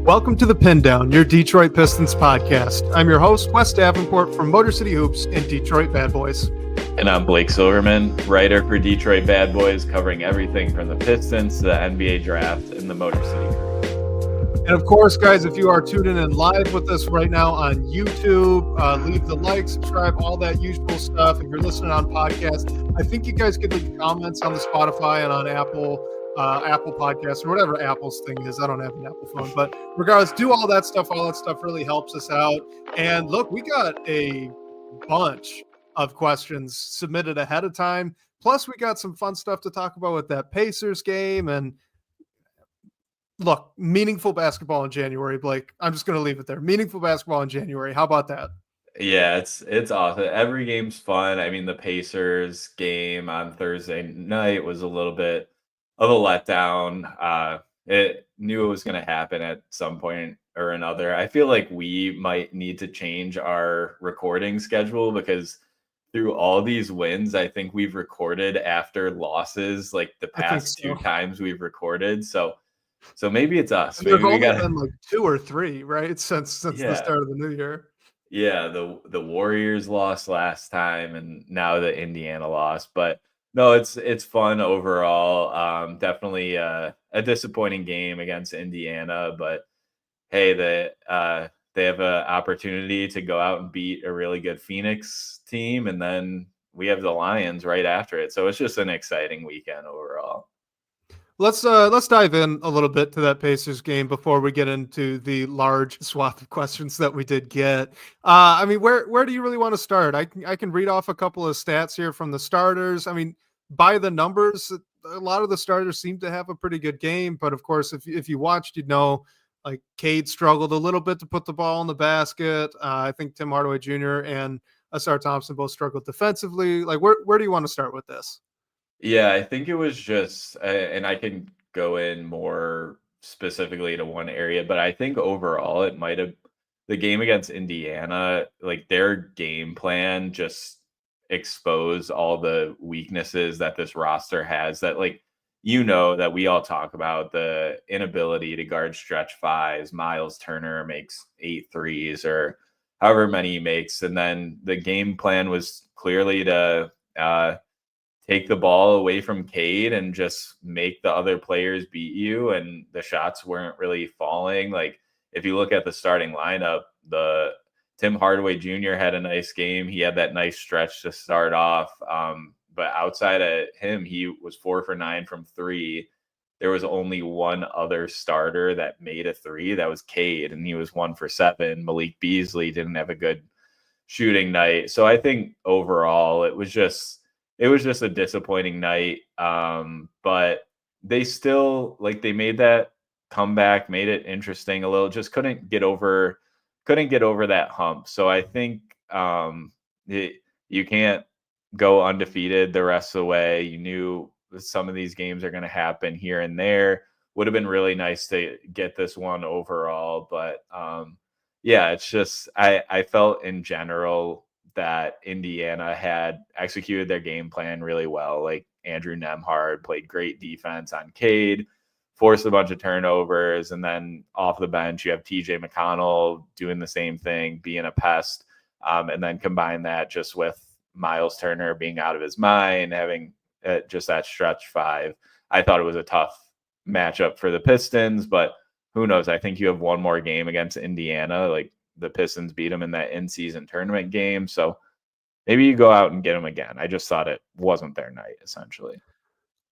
Welcome to the Pindown, your Detroit Pistons podcast. I'm your host, Wes Davenport from Motor City Hoops and Detroit Bad Boys. And I'm Blake Silverman, writer for Detroit Bad Boys, covering everything from the Pistons to the NBA draft and the Motor City Group. And of course, guys, if you are tuning in live with us right now on YouTube, leave the like, subscribe, all that usual stuff. If you're listening on podcast, I think you guys could leave comments on the Spotify and on Apple Podcasts or whatever Apple's thing is. I don't have an Apple phone, but regardless, do all that stuff. All that stuff really helps us out. And look, we got a bunch of questions submitted ahead of time. Plus, we got some fun stuff to talk about with that Pacers game. And look, meaningful basketball in January, Blake. I'm just going to leave it there. Meaningful basketball in January. How about that? Yeah, it's awesome. Every game's fun. I mean, the Pacers game on Thursday night was a little bit of a letdown. It knew it was going to happen at some point or another. I feel like we might need to change our recording schedule because through all these wins, I think we've recorded after losses like the past two times we've recorded. So maybe it's us. Maybe we got been like 2 or 3, right? Since the start of the new year. Yeah, the Warriors lost last time and now the Indiana lost, but no, it's fun overall. Definitely a disappointing game against Indiana, but hey, they have an opportunity to go out and beat a really good Phoenix team, and then we have the Lions right after it. So it's just an exciting weekend overall. Let's dive in a little bit to that Pacers game before we get into the large swath of questions that we did get. I mean, where do you really want to start? I can read off a couple of stats here from the starters. I mean, by the numbers, a lot of the starters seem to have a pretty good game, but of course, if you watched, you'd know like Cade struggled a little bit to put the ball in the basket. I think Tim Hardaway Jr. and Asar Thompson both struggled defensively. Like, where do you want to start with this? Yeah, I think it was just, and I can go in more specifically to one area, but I think overall it might have, the game against Indiana, like their game plan just exposed all the weaknesses that this roster has that, like, you know, that we all talk about, the inability to guard stretch fives. Miles Turner makes 8 threes or however many he makes. And then the game plan was clearly to take the ball away from Cade and just make the other players beat you. And the shots weren't really falling. Like, if you look at the starting lineup, the Tim Hardaway Jr. had a nice game. He had that nice stretch to start off. But outside of him, he was 4 for 9 from 3. There was only one other starter that made a 3. That was Cade, and he was 1 for 7. Malik Beasley didn't have a good shooting night. So I think overall it was just a disappointing night. But they still, like, they made that comeback, made it interesting a little, just couldn't get over that hump. So I think you can't go undefeated the rest of the way. You knew some of these games are going to happen here and there. Would have been really nice to get this one overall. But yeah, it's just, I felt in general that Indiana had executed their game plan really well. Like, Andrew Nembhard played great defense on Cade, forced a bunch of turnovers, and then off the bench you have TJ McConnell doing the same thing, being a pest, and then combine that just with Miles Turner being out of his mind, having just that stretch 5. I thought it was a tough matchup for the Pistons, but who knows? I think you have one more game against Indiana. Like, the Pistons beat them in that in-season tournament game, so maybe you go out and get them again. I just thought it wasn't their night, essentially.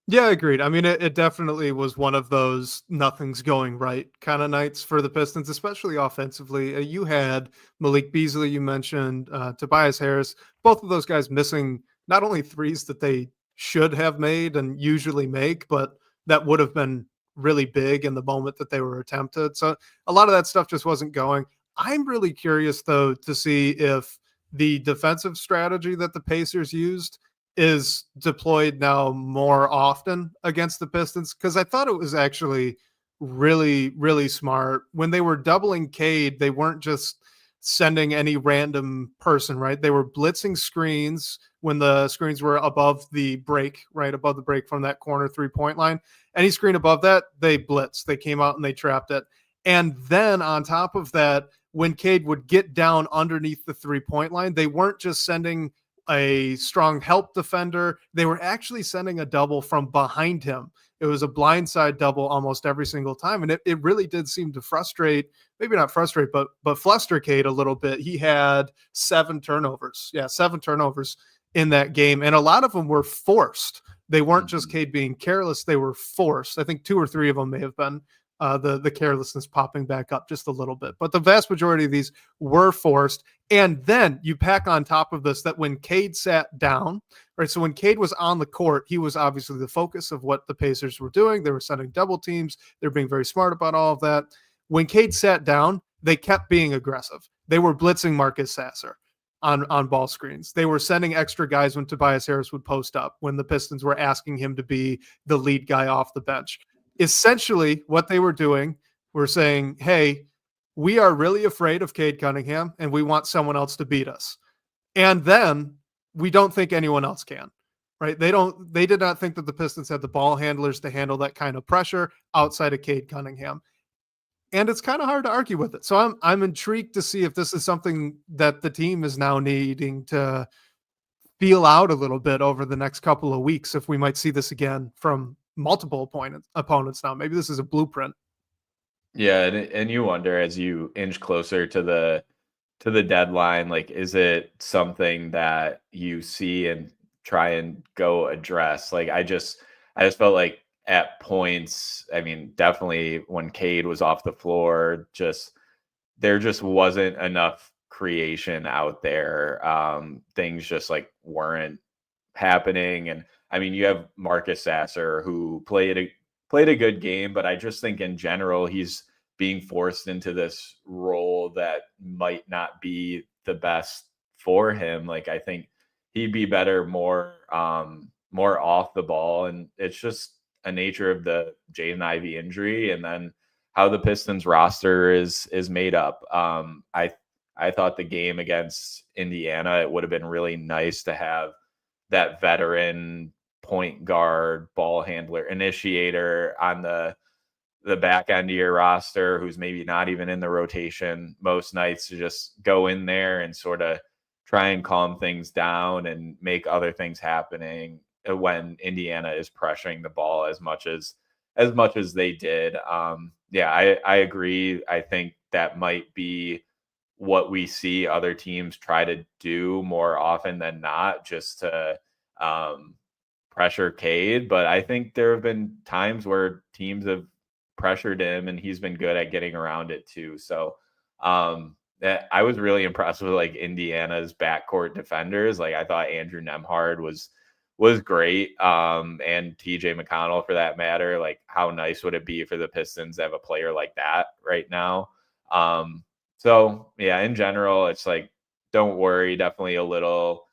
Yeah, agreed. I mean, it definitely was one of those nothing's going right kind of nights for the Pistons, especially offensively. You had Malik Beasley, you mentioned, Tobias Harris, both of those guys missing not only threes that they should have made and usually make, but that would have been really big in the moment that they were attempted. So a lot of that stuff just wasn't going. I'm really curious, though, to see if the defensive strategy that the Pacers used is deployed now more often against the Pistons, because I thought it was actually really, really smart. When they were doubling Cade, they weren't just sending any random person, right? They were blitzing screens when the screens were above the break, right above the break from that corner 3-point line. Any screen above that, they blitzed. They came out and they trapped it. And then on top of that, when Cade would get down underneath the 3-point line, they weren't just sending a strong help defender. They were actually sending a double from behind him. It was a blindside double almost every single time. And it really did seem to frustrate, maybe not frustrate, but fluster Cade a little bit. He had 7 turnovers. Yeah, 7 turnovers in that game. And a lot of them were forced. They weren't just Cade being careless. They were forced. I think 2 or 3 of them may have been the carelessness popping back up just a little bit. But the vast majority of these were forced. And then you pack on top of this that when Cade sat down, right? So when Cade was on the court, he was obviously the focus of what the Pacers were doing. They were sending double teams. They're being very smart about all of that. When Cade sat down, they kept being aggressive. They were blitzing Marcus Sasser on ball screens. They were sending extra guys when Tobias Harris would post up, when the Pistons were asking him to be the lead guy off the bench. Essentially, what they were doing were saying, hey, we are really afraid of Cade Cunningham, and we want someone else to beat us. And then we don't think anyone else can, right? They did not think that the Pistons had the ball handlers to handle that kind of pressure outside of Cade Cunningham. And it's kind of hard to argue with it. So I'm intrigued to see if this is something that the team is now needing to feel out a little bit over the next couple of weeks, if we might see this again from multiple opponents now. Maybe this is a blueprint. Yeah, and you wonder as you inch closer to the deadline, like, is it something that you see and try and go address? Like, I just felt like at points, I mean, definitely when Cade was off the floor, there just wasn't enough creation out there. Things just like weren't happening. And I mean, you have Marcus Sasser, who played a good game, but I just think in general he's being forced into this role that might not be the best for him. Like, I think he'd be better more off the ball, and it's just a nature of the Jaden Ivey injury, and then how the Pistons roster is made up. I thought the game against Indiana, it would have been really nice to have that veteran point guard, ball handler, initiator on the back end of your roster, who's maybe not even in the rotation most nights, to just go in there and sort of try and calm things down and make other things happening when Indiana is pressuring the ball as much as they did. I agree. I think that might be what we see other teams try to do more often than not, just to pressure Cade. But I think there have been times where teams have pressured him and he's been good at getting around it too. So that I was really impressed with, like, Indiana's backcourt defenders. Like, I thought Andrew Nembhard was great. And TJ McConnell, for that matter. Like, how nice would it be for the Pistons to have a player like that right now? So yeah, in general, it's like, don't worry, definitely a little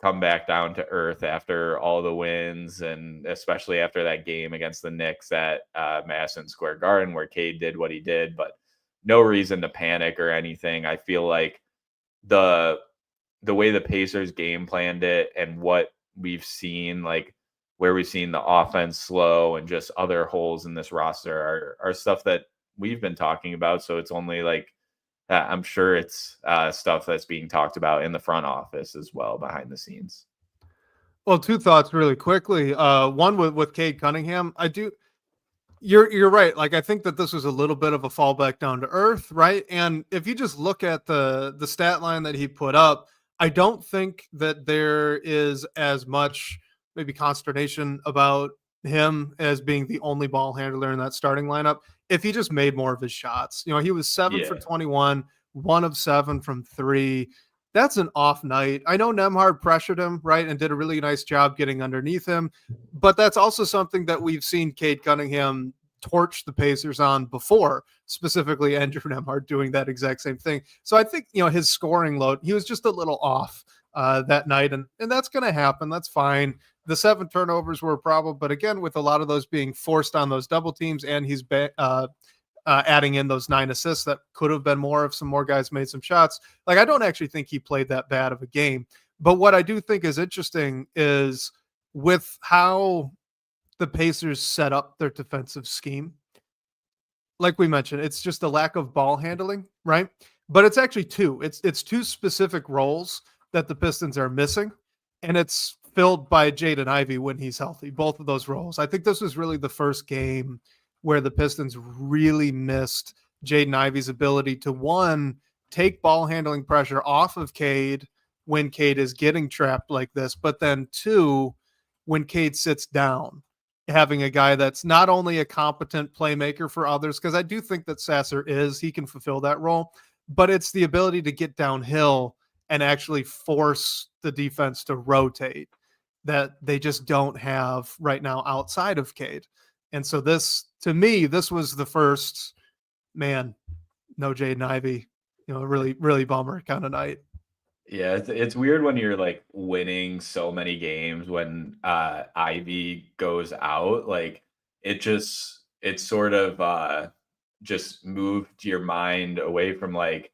come back down to earth after all the wins, and especially after that game against the Knicks at Madison Square Garden, where Cade did what he did, but no reason to panic or anything. I feel like the way the Pacers game planned it and what we've seen, like where we've seen the offense slow and just other holes in this roster are stuff that we've been talking about. So it's only like, I'm sure it's stuff that's being talked about in the front office as well, behind the scenes. Well, 2 thoughts really quickly. One with Cade Cunningham. You're right. Like, I think that this was a little bit of a fallback down to earth, right? And if you just look at the stat line that he put up, I don't think that there is as much maybe consternation about him as being the only ball handler in that starting lineup if he just made more of his shots. You know, he was 7 for 21, 1 of 7 from 3. That's an off night. I know Nembhard pressured him, right, and did a really nice job getting underneath him, but that's also something that we've seen Cade Cunningham torch the Pacers on before, specifically Andrew Nembhard doing that exact same thing. So I think, you know, his scoring load, he was just a little off that night, and that's going to happen. That's fine. The 7 turnovers were a problem, but again, with a lot of those being forced on those double teams, and he's adding in those 9 assists that could have been more if some more guys made some shots. Like, I don't actually think he played that bad of a game. But what I do think is interesting is with how the Pacers set up their defensive scheme, like we mentioned, it's just a lack of ball handling, right? But it's actually two. It's two specific roles that the Pistons are missing, and it's filled by Jaden Ivey when he's healthy. Both of those roles. I think this was really the first game where the Pistons really missed Jaden Ivey's ability to, one, take ball handling pressure off of Cade when Cade is getting trapped like this, but then two, when Cade sits down, having a guy that's not only a competent playmaker for others, because I do think that Sasser he can fulfill that role, but it's the ability to get downhill and actually force the defense to rotate that they just don't have right now outside of Cade. And so this, to me, this was the first, man, no Jaden Ivey, really, really bummer kind of night. Yeah, it's weird when you're like winning so many games when Ivy goes out. Like it sort of just moved your mind away from like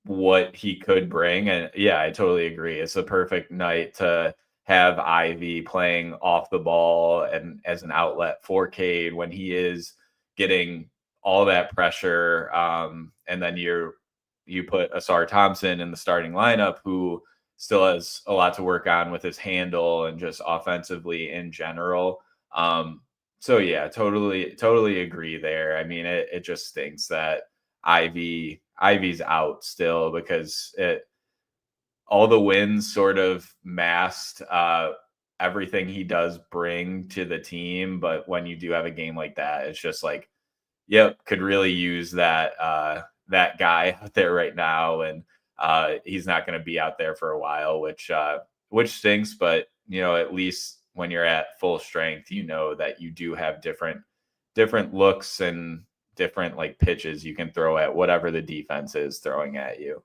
what he could bring. And yeah, I totally agree. It's the perfect night to have Ivy playing off the ball and as an outlet for Cade when he is getting all that pressure. And then you put Asar Thompson in the starting lineup, who still has a lot to work on with his handle and just offensively in general. So yeah, totally agree there. I mean, it just stinks that Ivy's out still because all the wins sort of masked everything he does bring to the team. But when you do have a game like that, it's just like, yep, could really use that guy out there right now, and he's not going to be out there for a while, which stinks. But at least when you're at full strength, that you do have different looks and different like pitches you can throw at whatever the defense is throwing at you.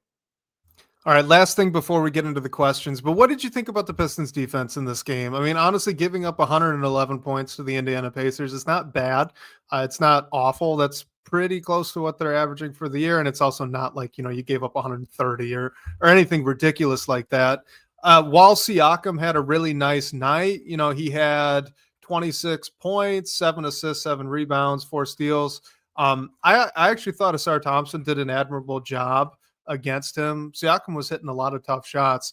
All right, last thing before we get into the questions, but what did you think about the Pistons defense in this game? I mean, honestly, giving up 111 points to the Indiana Pacers is not bad. It's not awful. That's pretty close to what they're averaging for the year. And it's also not like, you gave up 130 or anything ridiculous like that. While Siakam had a really nice night, he had 26 points, 7 assists, 7 rebounds, 4 steals. I actually thought Asar Thompson did an admirable job against him. Siakam was hitting a lot of tough shots.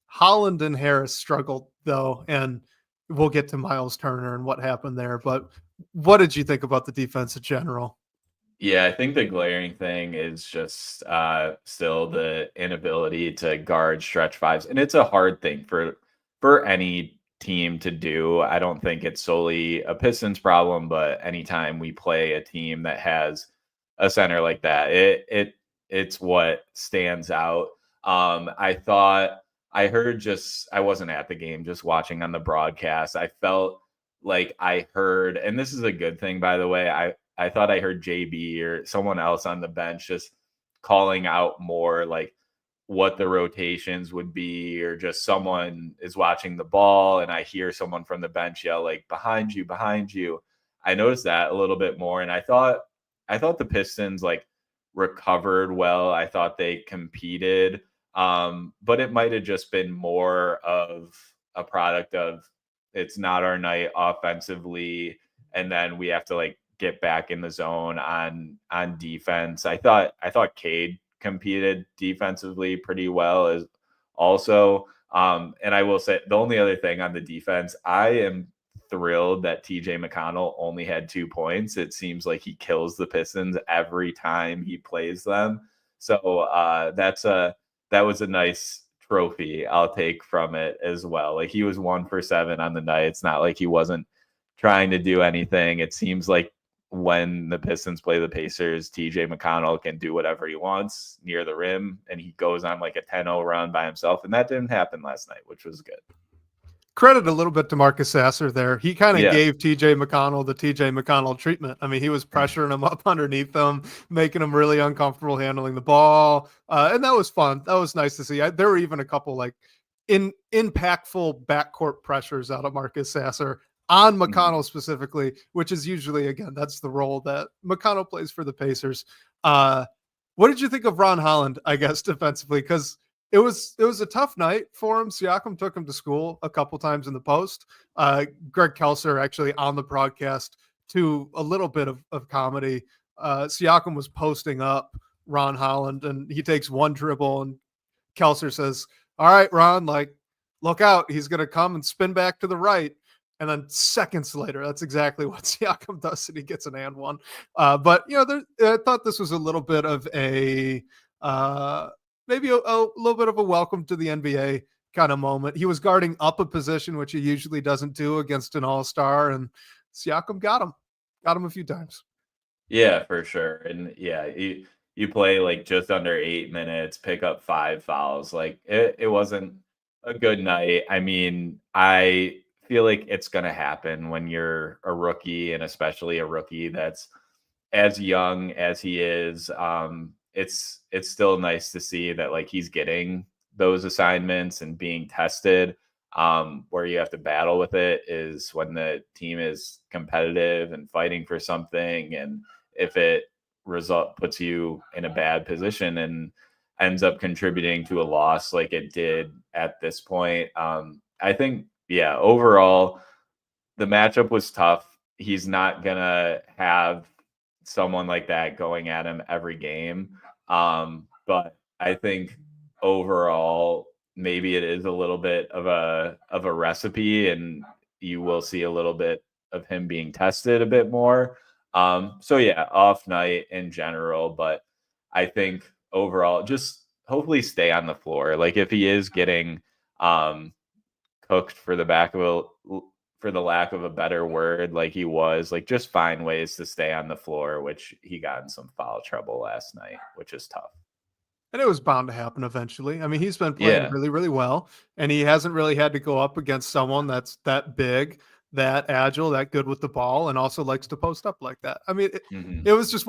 Holland and Harris struggled though, and we'll get to Miles Turner and what happened there. But what did you think about the defense in general? Yeah, I think the glaring thing is just still the inability to guard stretch fives. And it's a hard thing for any team to do. I don't think it's solely a Pistons problem, but anytime we play a team that has a center like that, it's what stands out. I wasn't at the game, just watching on the broadcast. I felt like I heard, and this is a good thing, by the way, I thought I heard JB or someone else on the bench just calling out more like what the rotations would be, or just someone is watching the ball and I hear someone from the bench yell like behind you. I noticed that a little bit more. And I thought the Pistons like recovered well. I thought they competed, but it might have just been more of a product of it's not our night offensively, and then we have to like get back in the zone on defense. I thought Cade competed defensively pretty well as also. And I will say the only other thing on the defense, I am thrilled that TJ McConnell only had 2 points. It seems like he kills the Pistons every time he plays them. So that was a nice trophy I'll take from it as well. Like he was 1 for 7 on the night. It's not like he wasn't trying to do anything. It seems like when the Pistons play the Pacers, TJ McConnell can do whatever he wants near the rim, and he goes on like a 10-0 run by himself. And that didn't happen last night, which was good. Credit a little bit to Marcus Sasser there. He kind of gave TJ McConnell the TJ McConnell treatment. I mean, he was pressuring him up underneath them, making him really uncomfortable handling the ball. And that was fun. That was nice to see. There were even a couple like impactful backcourt pressures out of Marcus Sasser on McConnell specifically, which is usually, again, that's the role that McConnell plays for the Pacers. What did you think of Ron Holland, I guess, defensively? Because it was a tough night for him. Siakam took him to school a couple times in the post. Greg Kelser actually on the broadcast to a little bit of comedy. Siakam was posting up Ron Holland, and he takes one dribble, and Kelser says, "All right, Ron, like, look out. He's going to come and spin back to the right." And then seconds later, that's exactly what Siakam does, and he gets an and one. But, I thought this was a little bit of maybe a little bit of a welcome to the NBA kind of moment. He was guarding up a position, which he usually doesn't do against an all-star, and Siakam got him a few times. Yeah, for sure. And yeah, you play like just under 8 minutes, pick up 5 fouls. Like it wasn't a good night. I mean, I feel like it's gonna happen when you're a rookie, and especially a rookie that's as young as he is. It's still nice to see that like he's getting those assignments and being tested. Where you have to battle with it is when the team is competitive and fighting for something, and if it puts you in a bad position and ends up contributing to a loss like it did at this point. I think, yeah, overall the matchup was tough. He's not gonna have someone like that going at him every game. But I think overall maybe it is a little bit of a recipe, and you will see a little bit of him being tested a bit more. So yeah, off night in general, but I think overall just hopefully stay on the floor. Like if he is getting cooked for the lack of a better word, like he was, like just find ways to stay on the floor, which he got in some foul trouble last night, which is tough. And it was bound to happen eventually. I mean, he's been playing really, really well, and he hasn't really had to go up against someone that's that big, that agile, that good with the ball, and also likes to post up like that. I mean, it was just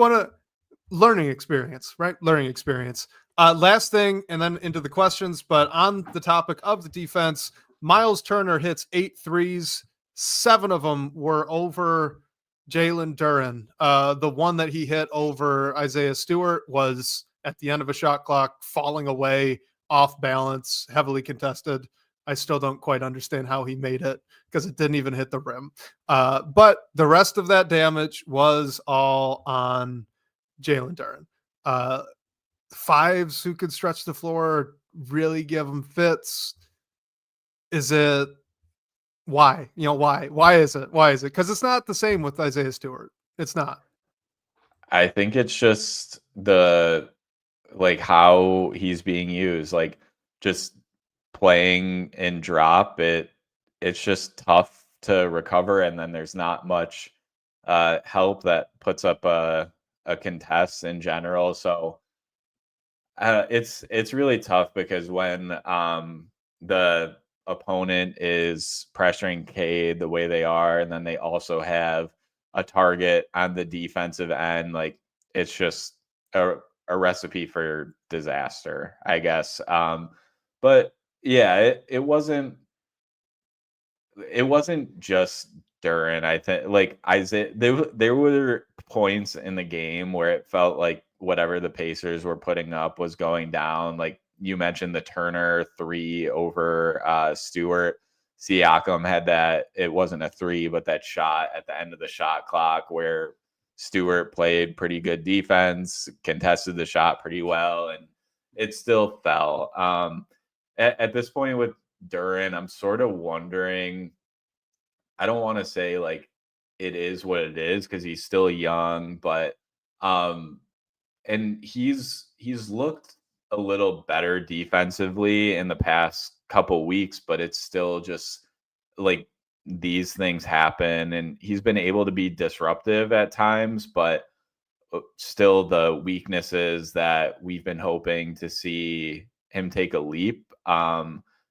learning experience, right? Learning experience. Last thing, and then into the questions, but on the topic of the defense, Miles Turner hits 8 threes. 7 of them were over Jalen Duren. The one that he hit over Isaiah Stewart was at the end of a shot clock, falling away, off balance, heavily contested. I still don't quite understand how he made it because it didn't even hit the rim. But the rest of that damage was all on Jalen Duren. Fives who could stretch the floor, really give him fits. Is it why? Why? Why is it? Why is it? Because it's not the same with Isaiah Stewart. It's not. I think it's just like how he's being used, like just playing in drop. It's just tough to recover, and then there's not much help that puts up a contest in general. So it's really tough because when the opponent is pressuring Cade the way they are, and then they also have a target on the defensive end, like it's just a recipe for disaster, I guess. But yeah, it wasn't just Duren. I think like Isaiah, there were points in the game where it felt like whatever the Pacers were putting up was going down. Like you mentioned the Turner 3 over Stewart. Siakam had that, it wasn't a 3, but that shot at the end of the shot clock where Stewart played pretty good defense, contested the shot pretty well, and it still fell. At this point with Duren, I'm sort of wondering, I don't want to say like it is what it is because he's still young, but and he's looked a little better defensively in the past couple weeks, but it's still just like these things happen, and he's been able to be disruptive at times, but still the weaknesses that we've been hoping to see him take a leap.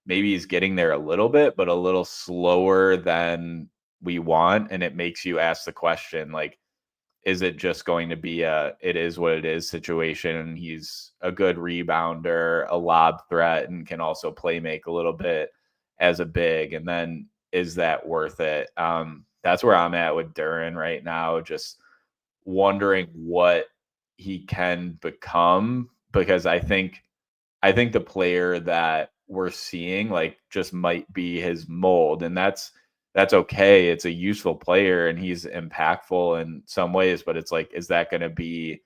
Maybe he's getting there a little bit, but a little slower than we want. And it makes you ask the question, like, is it just going to be it is what it is situation? He's a good rebounder, a lob threat, and can also play make a little bit as a big. And then is that worth it? That's where I'm at with Duren right now. Just wondering what he can become, because I think the player that we're seeing like just might be his mold, and that's that's okay. It's a useful player and he's impactful in some ways, but it's like, is that going to be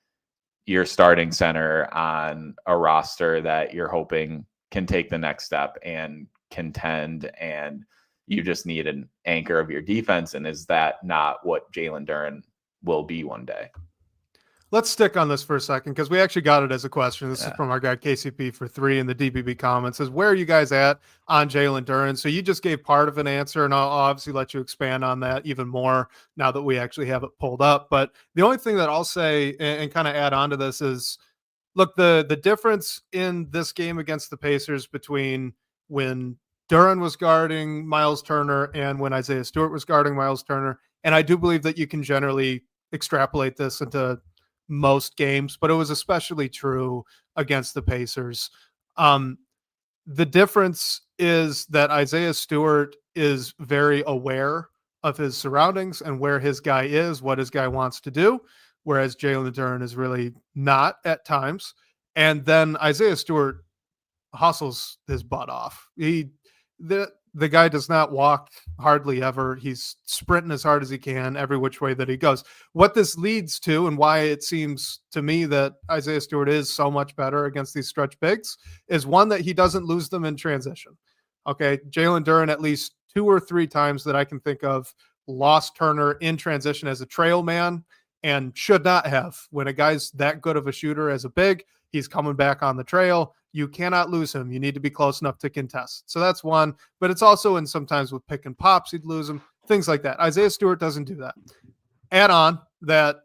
your starting center on a roster that you're hoping can take the next step and contend, and you just need an anchor of your defense? And is that not what Jalen Duren will be one day? Let's stick on this for a second because we actually got it as a question. This is Yeah. from our guy KCP for 3 in the DBB comments. Says, where are you guys at on Jalen Duren? So you just gave part of an answer, and I'll obviously let you expand on that even more now that we actually have it pulled up. But the only thing that I'll say and kind of add on to this is, look, the difference in this game against the Pacers between when Duren was guarding Miles Turner and when Isaiah Stewart was guarding Miles Turner, and I do believe that you can generally extrapolate this into most games, but it was especially true against the Pacers. The difference is that Isaiah Stewart is very aware of his surroundings and where his guy is, what his guy wants to do, whereas Jalen Duren is really not at times. And then Isaiah Stewart hustles his butt off. The guy does not walk hardly ever. He's sprinting as hard as he can every which way that he goes. What this leads to, and why it seems to me that Isaiah Stewart is so much better against these stretch bigs, is one, that he doesn't lose them in transition. Okay, Jalen Duren at least 2 or 3 times that I can think of lost Turner in transition as a trail man, and should not have. When a guy's that good of a shooter as a big, he's coming back on the trail. You cannot lose him. You need to be close enough to contest. So that's one, but it's also in sometimes with pick and pops, he'd lose him, things like that. Isaiah Stewart doesn't do that. Add on that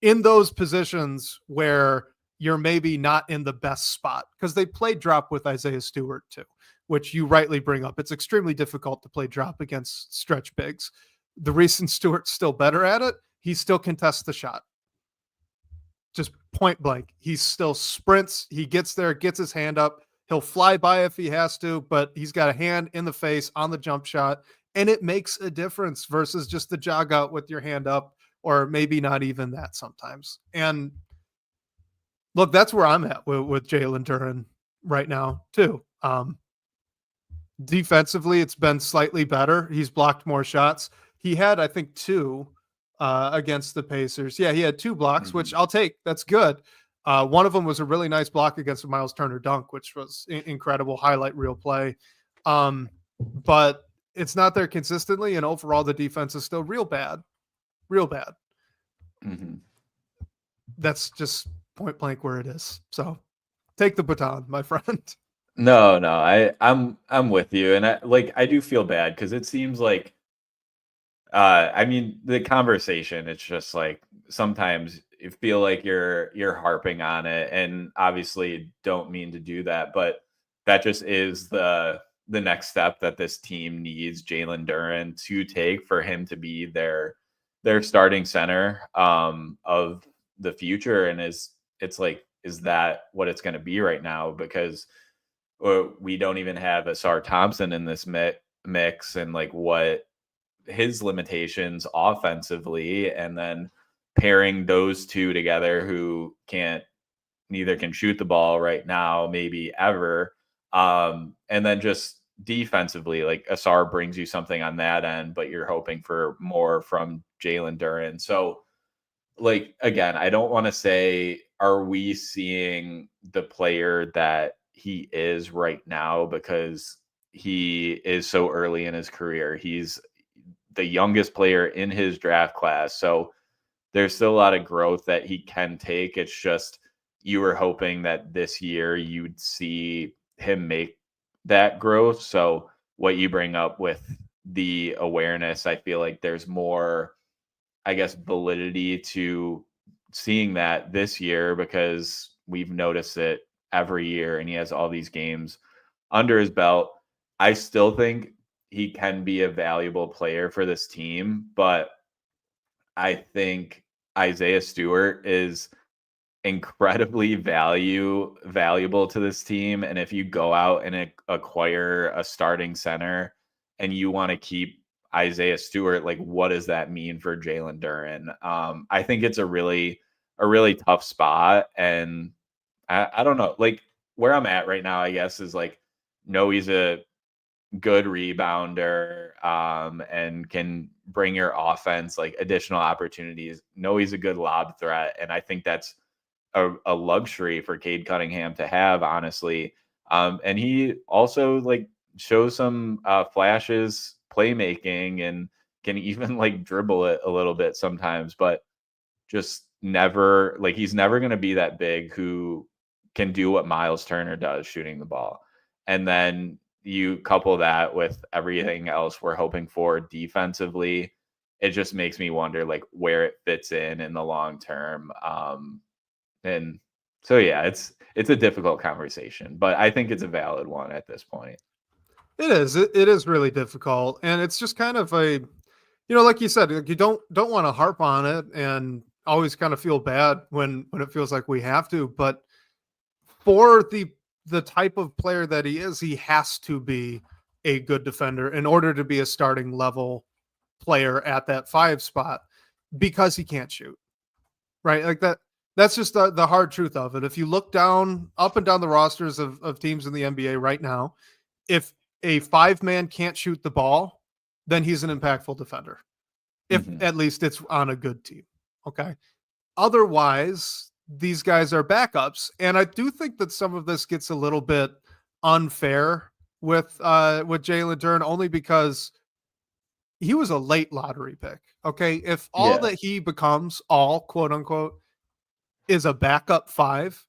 in those positions where you're maybe not in the best spot, because they play drop with Isaiah Stewart too, which you rightly bring up. It's extremely difficult to play drop against stretch bigs. The reason Stewart's still better at it, he still contests the shot. Just point blank. He still sprints. He gets there, gets his hand up. He'll fly by if he has to, but he's got a hand in the face on the jump shot, and it makes a difference versus just the jog out with your hand up, or maybe not even that sometimes. And look, that's where I'm at with Jalen Duren right now too. Defensively, it's been slightly better. He's blocked more shots. He had, I think, 2 against the Pacers. Yeah, he had 2 blocks, which I'll take. That's good. One of them was a really nice block against a Miles Turner dunk, which was incredible highlight reel play. But it's not there consistently, and overall the defense is still real bad. Real bad. Mm-hmm. That's just point blank where it is. So take the baton, my friend. No, I'm with you, and I do feel bad because it seems like, I mean, the conversation, it's just like sometimes you feel like you're harping on it, and obviously don't mean to do that, but that just is the next step that this team needs Jalen Duren to take for him to be their starting center of the future. And it's like, is that what it's going to be right now? Because we don't even have Asar Thompson in this mix, and like what his limitations offensively, and then pairing those two together who neither can shoot the ball right now, maybe ever. And then just defensively, like Asar brings you something on that end, but you're hoping for more from Jalen Duren. So like, again, I don't want to say, are we seeing the player that he is right now, because he is so early in his career. He's the youngest player in his draft class. So there's still a lot of growth that he can take. It's just, you were hoping that this year you'd see him make that growth. So what you bring up with the awareness, I feel like there's more, I guess, validity to seeing that this year, because we've noticed it every year and he has all these games under his belt. I still think he can be a valuable player for this team, but I think Isaiah Stewart is incredibly valuable to this team. And if you go out and acquire a starting center and you want to keep Isaiah Stewart, like, what does that mean for Jalen Duren? I think it's a really tough spot. And I don't know, like, where I'm at right now, I guess, is like, no, he's a good rebounder, and can bring your offense like additional opportunities. Know he's a good lob threat, and I think that's a luxury for Cade Cunningham to have, honestly. And he also like shows some flashes playmaking and can even like dribble it a little bit sometimes, but just never like he's never going to be that big who can do what Miles Turner does shooting the ball. And then you couple that with everything else we're hoping for defensively, it just makes me wonder like where it fits in the long term. And so yeah, it's a difficult conversation, but I think it's a valid one at this point. It is. It is really difficult, and it's just kind of a, like you said, like you don't want to harp on it and always kind of feel bad when it feels like we have to. But for the type of player that he is, he has to be a good defender in order to be a starting level player at that 5 spot, because he can't shoot, right? Like that. That's just the hard truth of it. If you look up and down the rosters of teams in the NBA right now, if a 5-man can't shoot the ball, then he's an impactful defender. If at least it's on a good team. Okay. Otherwise, these guys are backups. And I do think that some of this gets a little bit unfair with Jalen Duren, only because he was a late lottery pick. Okay. If all that he becomes, all quote unquote, is a backup 5,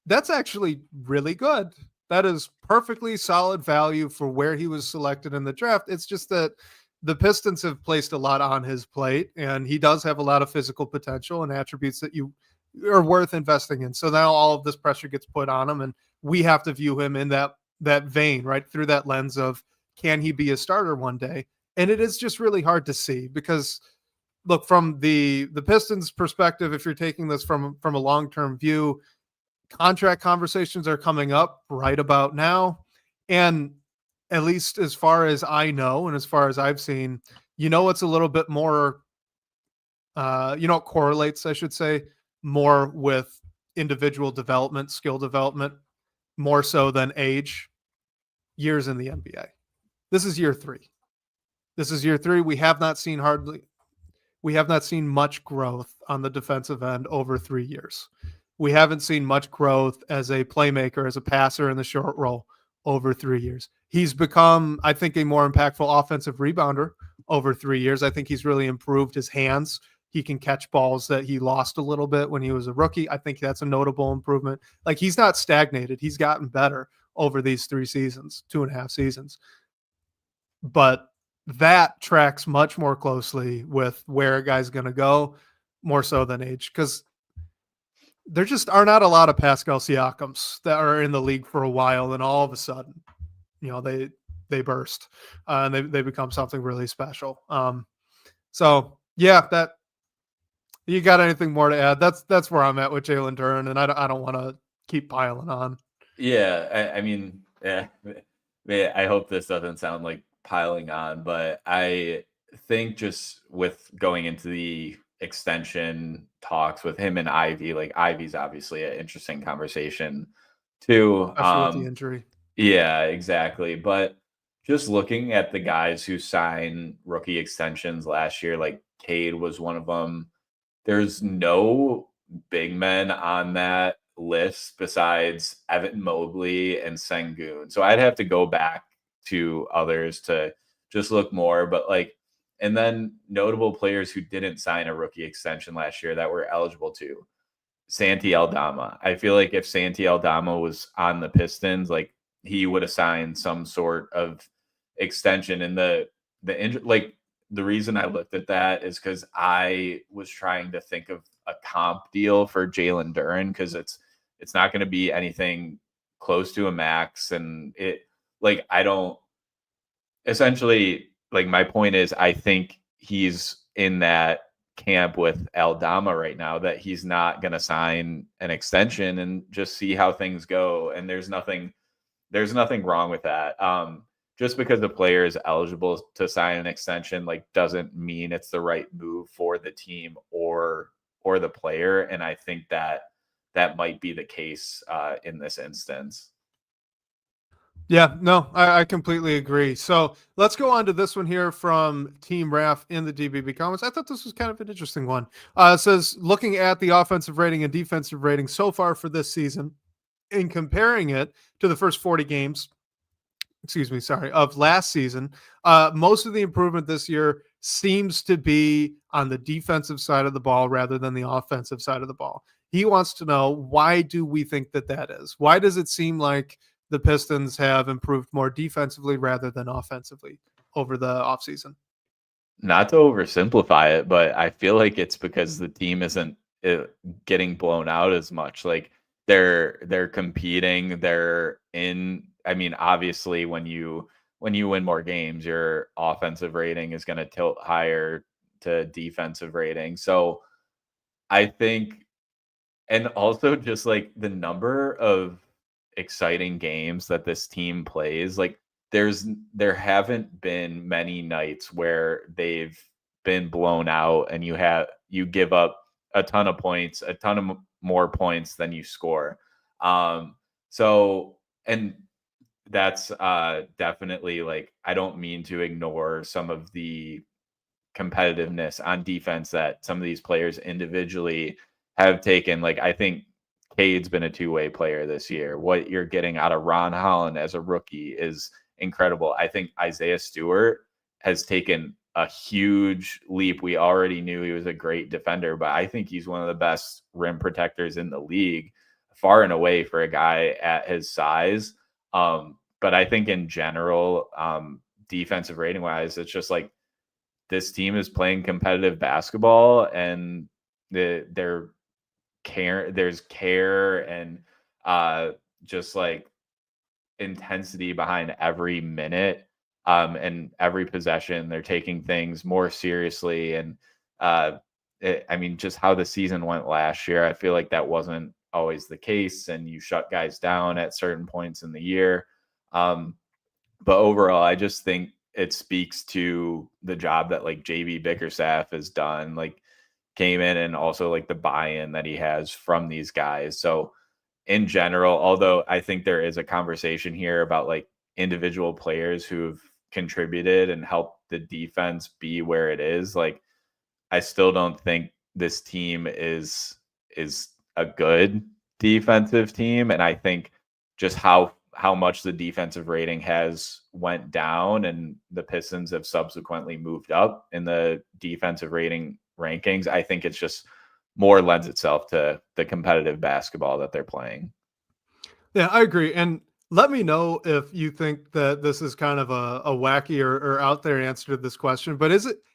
that's actually really good. That is perfectly solid value for where he was selected in the draft. It's just that the Pistons have placed a lot on his plate, and he does have a lot of physical potential and attributes that you are worth investing in. So now all of this pressure gets put on him, and we have to view him in that vein, right, through that lens of, can he be a starter one day? And it is just really hard to see, because look, from the Pistons perspective, if you're taking this from a long-term view, contract conversations are coming up right about now. And at least as far as I know, and as far as I've seen, it's a little bit more, it correlates, I should say, more with individual development, skill development, more so than age. Years in the NBA. This is year 3. We have not seen much growth on the defensive end over 3 years. We haven't seen much growth as a playmaker, as a passer in the short roll over 3 years. He's become, I think, a more impactful offensive rebounder over 3 years. I think he's really improved his hands. He can catch balls that he lost a little bit when he was a rookie. I think that's a notable improvement. Like, he's not stagnated. He's gotten better over these 3 seasons, 2.5 seasons. But that tracks much more closely with where a guy's going to go, more so than age, because there just are not a lot of Pascal Siakams that are in the league for a while, and all of a sudden, they burst and they become something really special. So yeah, that, you got anything more to add? That's where I'm at with Jalen Duren, and I don't want to keep piling on. Yeah, I mean, I hope this doesn't sound like piling on, but I think just with going into the extension talks with him and Ivy, like Ivy's obviously an interesting conversation too. Especially with the injury. Yeah, exactly. But just looking at the guys who signed rookie extensions last year, like Cade was one of them. There's no big men on that list besides Evan Mobley and Sengun. So I'd have to go back to others to just look more. But like, and then notable players who didn't sign a rookie extension last year that were eligible to. Santi Aldama. I feel like if Santi Aldama was on the Pistons, like he would have signed some sort of extension. And like the reason I looked at that is because I was trying to think of a comp deal for Jalen Duren, because it's not going to be anything close to a max. And it, like, I don't, essentially, like, my point is, I think he's in that camp with Aldama right now, that he's not going to sign an extension and just see how things go. And there's nothing wrong with that. Just because the player is eligible to sign an extension, like, doesn't mean it's the right move for the team or the player. And I think that might be the case in this instance. Yeah, no, I completely agree. So let's go on to this one here from Team Raf in the DBB comments. I thought this was kind of an interesting one. It says, looking at the offensive rating and defensive rating so far for this season and comparing it to the first 40 games, of last season, most of the improvement this year seems to be on the defensive side of the ball rather than the offensive side of the ball. He wants to know, why do we think that is? Why does it seem like the Pistons have improved more defensively rather than offensively over the offseason? Not to oversimplify it, but I feel like it's because the team isn't uh, getting blown out as much. Like they're competing, they're in. I mean, obviously, when you win more games, your offensive rating is going to tilt higher to defensive rating. So I think, and also just like the number of exciting games that this team plays, like there haven't been many nights where they've been blown out and you give up a ton of points, a ton of more points than you score. So and that's definitely, like, I don't mean to ignore some of the competitiveness on defense that some of these players individually have taken. Like, I think Cade's been a two-way player this year. What you're getting out of Ron Holland as a rookie is incredible. I think Isaiah Stewart has taken a huge leap. We already knew he was a great defender, but I think he's one of the best rim protectors in the league, far and away for a guy at his size. But I think in general, defensive rating wise, it's just like this team is playing competitive basketball, and they're there's care and just like intensity behind every minute, and every possession. They're taking things more seriously, and I mean, just how the season went last year, I feel like that wasn't always the case, and you shut guys down at certain points in the year. But overall, I just think it speaks to the job that like JB Bickerstaff has done, like came in, and also like the buy-in that he has from these guys. So in general, although I think there is a conversation here about like individual players who've contributed and helped the defense be where it is, like I still don't think this team is a good defensive team. And I think just how much the defensive rating has went down, and the Pistons have subsequently moved up in the defensive rating rankings, I think it's just more lends itself to the competitive basketball that they're playing. Yeah, I agree. And let me know if you think that this is kind of a wacky or out there answer to this question. But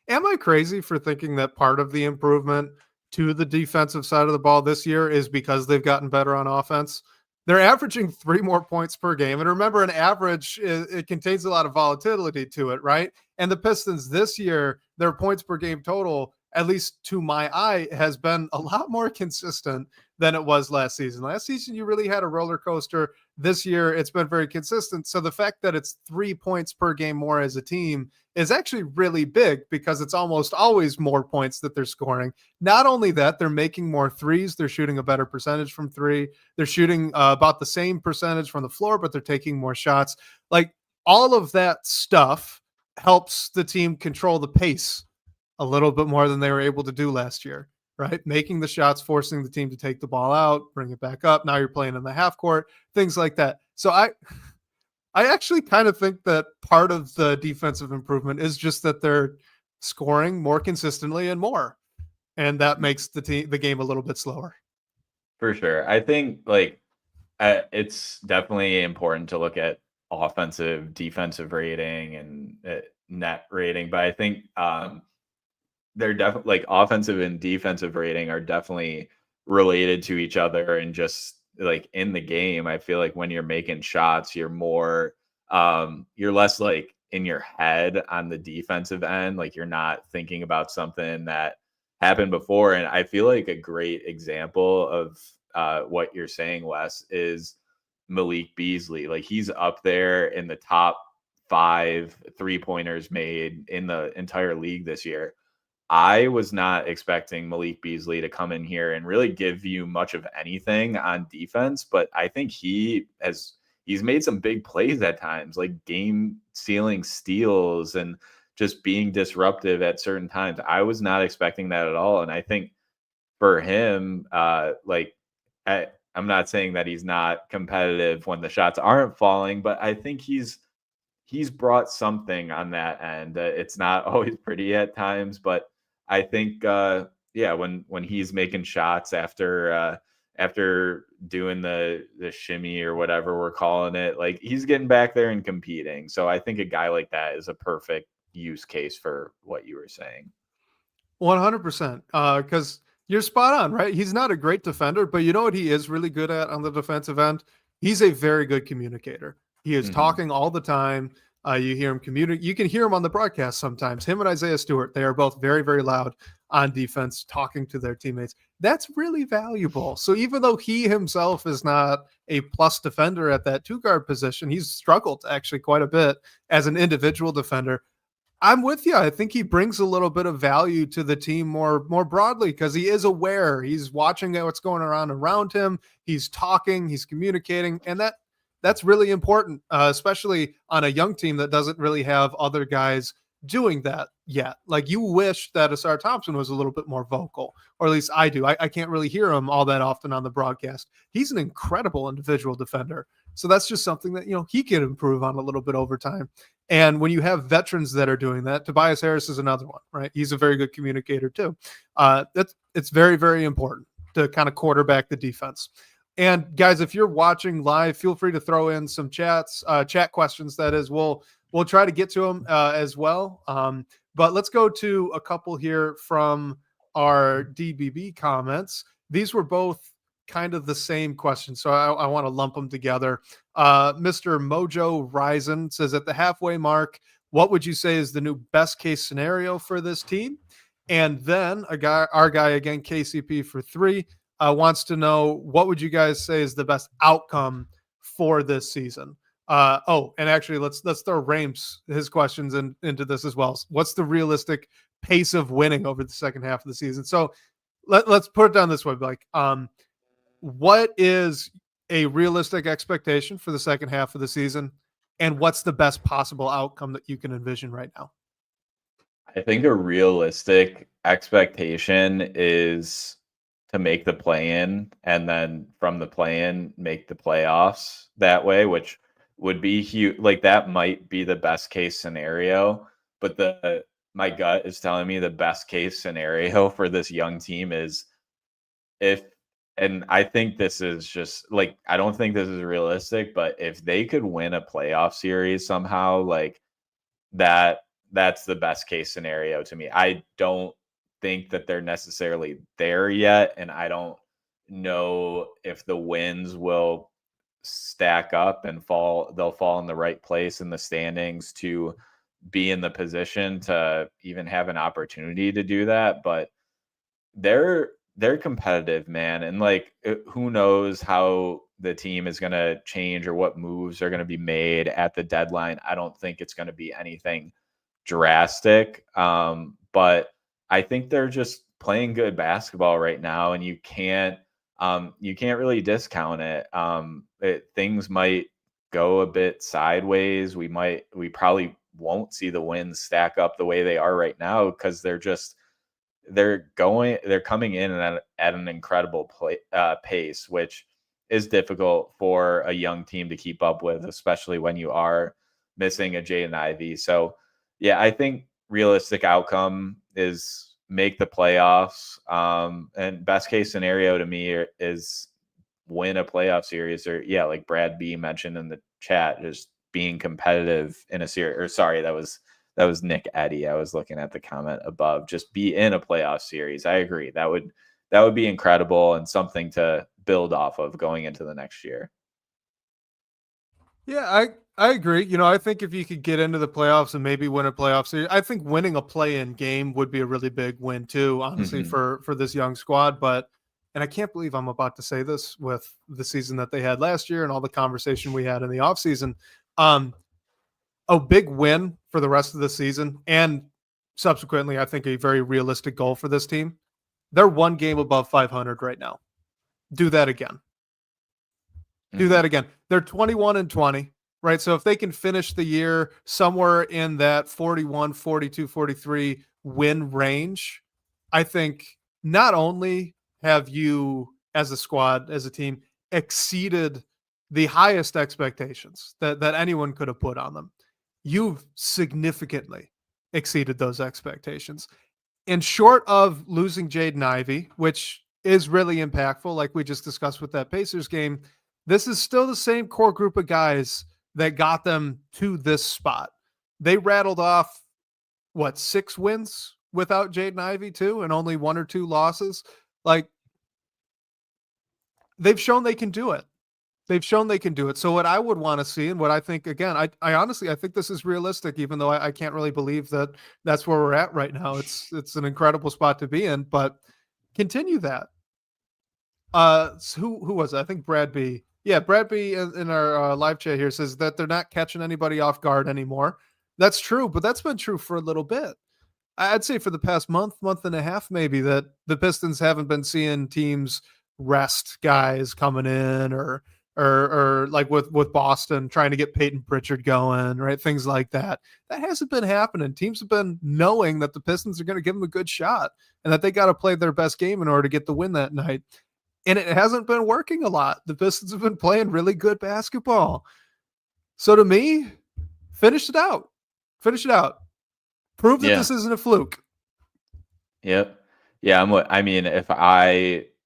am I crazy for thinking that part of the improvement to the defensive side of the ball this year is because they've gotten better on offense? They're averaging 3 more points per game. And remember, an average, it contains a lot of volatility to it, right? And the Pistons this year, their points per game total, at least to my eye, has been a lot more consistent than it was last season. Last season, you really had a roller coaster. This year, it's been very consistent. So the fact that it's 3 points per game more as a team is actually really big, because it's almost always more points that they're scoring. Not only that, they're making more threes. They're shooting a better percentage from three. They're shooting about the same percentage from the floor, but they're taking more shots. Like, all of that stuff helps the team control the pace a little bit more than they were able to do last year, right? Making the shots, forcing the team to take the ball out, bring it back up. Now you're playing in the half court, things like that. So I actually kind of think that part of the defensive improvement is just that they're scoring more consistently and more, and that makes the game a little bit slower. For sure. I think like it's definitely important to look at offensive, defensive rating, and net rating, but I think they're definitely like offensive and defensive rating are definitely related to each other. And just like in the game, I feel like when you're making shots, you're less like in your head on the defensive end. Like you're not thinking about something that happened before. And I feel like a great example of what you're saying, Wes, is Malik Beasley. Like he's up there in the top 5 3-pointers made in the entire league this year. I was not expecting Malik Beasley to come in here and really give you much of anything on defense, but I think he's made some big plays at times, like game sealing steals and just being disruptive at certain times. I was not expecting that at all. And I think for him, I'm not saying that he's not competitive when the shots aren't falling, but I think he's brought something on that end. It's not always pretty at times, but I think when he's making shots after doing the shimmy or whatever we're calling it, like he's getting back there and competing. So I think a guy like that is a perfect use case for what you were saying. 100%. Because you're spot on, right? He's not a great defender, but you know what he is really good at on the defensive end? He's a very good communicator. He is talking all the time. You hear him communicate. You can hear him on the broadcast sometimes. Him and Isaiah Stewart, they are both very, very loud on defense, talking to their teammates. That's really valuable. So even though he himself is not a plus defender at that two guard position, he's struggled actually quite a bit as an individual defender. I'm with you. I think he brings a little bit of value to the team more broadly because he is aware. He's watching what's going on around him. He's talking. He's communicating, and that's really important, especially on a young team that doesn't really have other guys doing that yet. Like you wish that Asar Thompson was a little bit more vocal, or at least I do. I can't really hear him all that often on the broadcast. He's an incredible individual defender. So that's just something that, he can improve on a little bit over time. And when you have veterans that are doing that, Tobias Harris is another one, right? He's a very good communicator too. It's very, very important to kind of quarterback the defense. And guys, if you're watching live, feel free to throw in some chat questions. That is, we'll try to get to them as well. But let's go to a couple here from our DBB comments. These were both kind of the same question, so I want to lump them together. Mr. Mojo Ryzen says, at the halfway mark, what would you say is the new best case scenario for this team? And then our guy again, KCP for 3, wants to know, what would you guys say is the best outcome for this season? And actually let's throw Rames his questions into this as well. What's the realistic pace of winning over the second half of the season? So let's put it down this way, Blake. What is a realistic expectation for the second half of the season, and what's the best possible outcome that you can envision right now? I think a realistic expectation is to make the play-in, and then from the play-in make the playoffs that way, which would be huge. Like that might be the best case scenario, but my gut is telling me the best case scenario for this young team is and I think this is just like, I don't think this is realistic, but if they could win a playoff series somehow, like that's the best case scenario to me. I don't think that they're necessarily there yet, and I don't know if the wins will stack up and they'll fall in the right place in the standings to be in the position to even have an opportunity to do that. But they're competitive, man. And like, who knows how the team is going to change or what moves are going to be made at the deadline. I don't think it's going to be anything drastic. But I think they're just playing good basketball right now, and you can't really discount it. Things might go a bit sideways. We probably won't see the wins stack up the way they are right now, because they're coming in at an incredible pace, which is difficult for a young team to keep up with, especially when you are missing a Jaden Ivey. So yeah, I think realistic outcome is make the playoffs. And best case scenario to me is win a playoff series, or like Brad B mentioned in the chat, just being competitive in a series. Or sorry, that was Nick Eddy. I was looking at the comment above. Just be in a playoff series. I agree. That would be incredible and something to build off of going into the next year. Yeah, I agree. I think if you could get into the playoffs and maybe win a playoff series, I think winning a play-in game would be a really big win too, honestly, for this young squad. And I can't believe I'm about to say this with the season that they had last year and all the conversation we had in the offseason. A big win for the rest of the season, and subsequently, I think a very realistic goal for this team. They're one game above 500 right now. Do that again. Do that again. They're 21-20, right? So if they can finish the year somewhere in that 41, 42, 43 win range, I think not only have you as a squad, as a team, exceeded the highest expectations that anyone could have put on them, you've significantly exceeded those expectations. And short of losing Jaden Ivey, which is really impactful, like we just discussed with that Pacers game, this is still the same core group of guys that got them to this spot. They rattled off, 6 wins without Jaden Ivey too, and only 1 or 2 losses. Like, they've shown they can do it. They've shown they can do it. So what I would want to see, and what I think, again, I honestly, I think this is realistic, even though I can't really believe that that's where we're at right now. It's an incredible spot to be in, but continue that. So who was it? I think Brad B. Yeah, Brad B in our live chat here says that they're not catching anybody off guard anymore. That's true, but that's been true for a little bit. I'd say for the past month and a half, maybe, that the Pistons haven't been seeing teams rest guys coming in, or like with Boston trying to get Peyton Pritchard going, right? Things like that. That hasn't been happening. Teams have been knowing that the Pistons are going to give them a good shot and that they got to play their best game in order to get the win that night. And it hasn't been working a lot. The Pistons have been playing really good basketball. So to me, finish it out. Finish it out. Prove that this isn't a fluke. Yep. Yeah.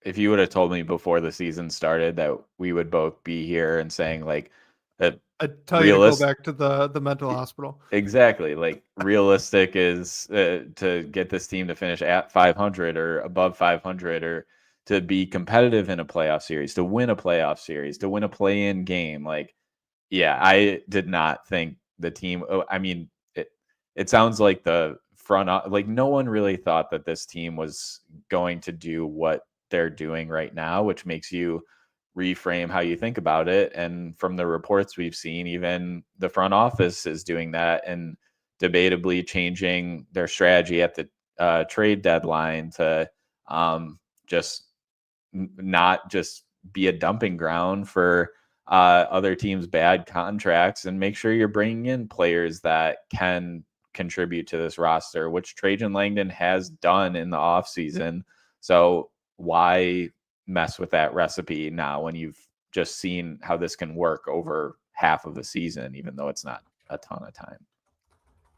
If you would have told me before the season started that we would both be here and saying like, I'd tell you to go back to the mental hospital. Exactly. Like, realistic is to get this team to finish at 500 or above 500, or to be competitive in a playoff series, to win a playoff series, to win a play-in game. Like, yeah, I did not think the team. It sounds like the front, like, no one really thought that this team was going to do what they're doing right now, which makes you reframe how you think about it. And from the reports we've seen, even the front office is doing that and debatably changing their strategy at the trade deadline to just not just be a dumping ground for other teams' bad contracts, and make sure you're bringing in players that can contribute to this roster, which Trajan Langdon has done in the offseason. So why mess with that recipe now when you've just seen how this can work over half of the season, even though it's not a ton of time?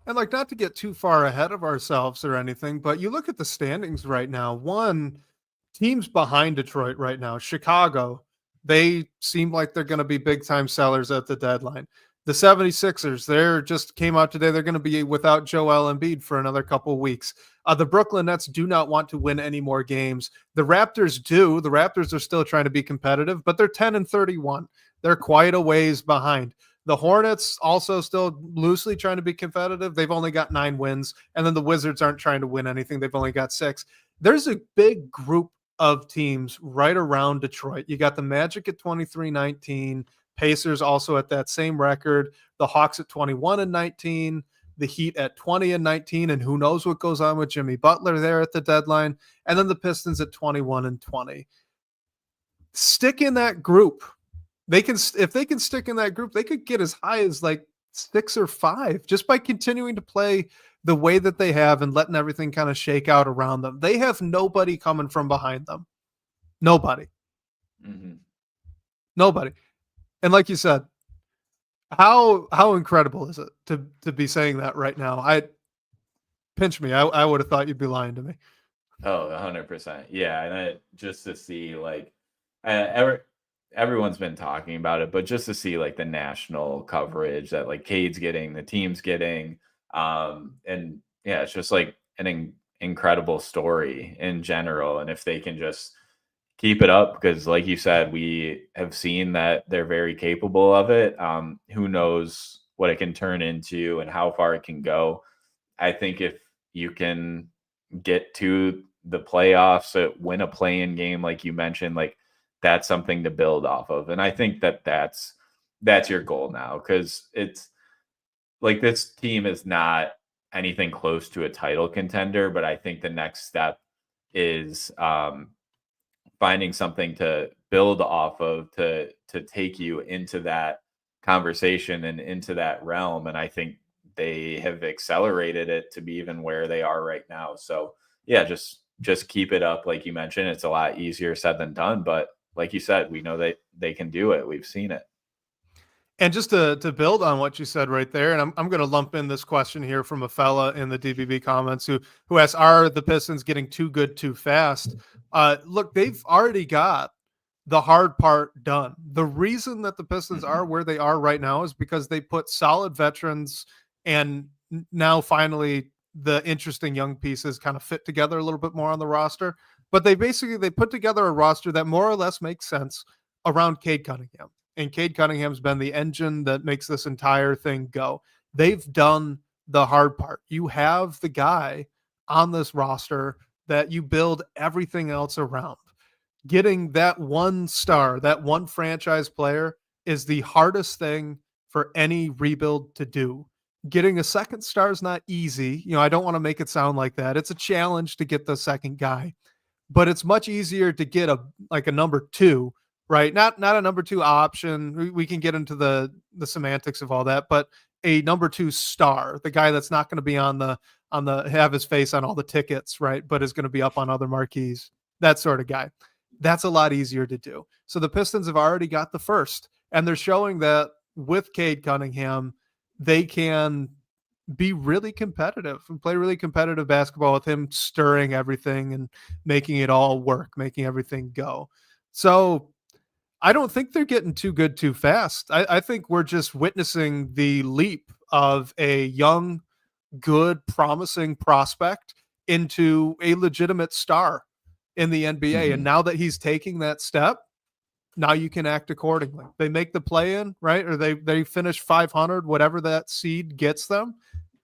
And like, not to get too far ahead of ourselves or anything, but you look at the standings right now. One, teams behind Detroit right now, Chicago, they seem like they're going to be big time sellers at the deadline. The 76ers, they're just came out today. They're going to be without Joel Embiid for another couple of weeks. The Brooklyn Nets do not want to win any more games. The Raptors do. The Raptors are still trying to be competitive, but they're 10-31. They're quite a ways behind. The Hornets also still loosely trying to be competitive. They've only got 9 wins. And then the Wizards aren't trying to win anything. They've only got 6. There's a big group of teams right around Detroit. You got the Magic at 23-19. Pacers also at that same record. The Hawks at 21-19. The Heat at 20-19. And who knows what goes on with Jimmy Butler there at the deadline. And then the Pistons at 21-20. Stick in that group. If they can stick in that group, they could get as high as like 6 or 5 just by continuing to play the way that they have and letting everything kind of shake out around them. They have nobody coming from behind them. Nobody. Mm-hmm. Nobody. And like you said, how incredible is it to be saying that right now? Pinch me. I would have thought you'd be lying to me. Oh, 100%. Yeah. And just to see, like, everyone's been talking about it, but just to see like the national coverage that like Cade's getting, the team's getting, and yeah, it's just like an incredible story in general. And if they can just keep it up, because like you said, we have seen that they're very capable of it. Who knows what it can turn into and how far it can go. I think if you can get to the playoffs, win a play-in game, like you mentioned, like, that's something to build off of. And I think that's your goal now, because it's like this team is not anything close to a title contender, but I think the next step is finding something to build off of to take you into that conversation and into that realm. And I think they have accelerated it to be even where they are right now. So yeah, just keep it up. Like you mentioned, it's a lot easier said than done, but like you said, we know that they can do it. We've seen it. And just to build on what you said right there, and I'm going to lump in this question here from a fella in the DBB comments who asks, are the Pistons getting too good too fast? Look, they've already got the hard part done. The reason that the Pistons are where they are right now is because they put solid veterans and now finally the interesting young pieces kind of fit together a little bit more on the roster. But they put together a roster that more or less makes sense around Cade Cunningham. And Cade Cunningham's been the engine that makes this entire thing go. They've done the hard part. You have the guy on this roster that you build everything else around. Getting that one star, that one franchise player is the hardest thing for any rebuild to do. Getting a second star is not easy. I don't want to make it sound like that. It's a challenge to get the second guy, but it's much easier to get a number two, right? Not a number two option. We can get into the semantics of all that, but a number two star, the guy that's not going to be on the have his face on all the tickets, right? But is going to be up on other marquees, that sort of guy. That's a lot easier to do. So the Pistons have already got the first, and they're showing that with Cade Cunningham, they can be really competitive and play really competitive basketball with him stirring everything and making it all work, making everything go. So I don't think they're getting too good too fast. I think we're just witnessing the leap of a young, good, promising prospect into a legitimate star in the NBA. Mm-hmm. And now that he's taking that step, now you can act accordingly. They make the play-in, right? Or they finish 500, whatever that seed gets them.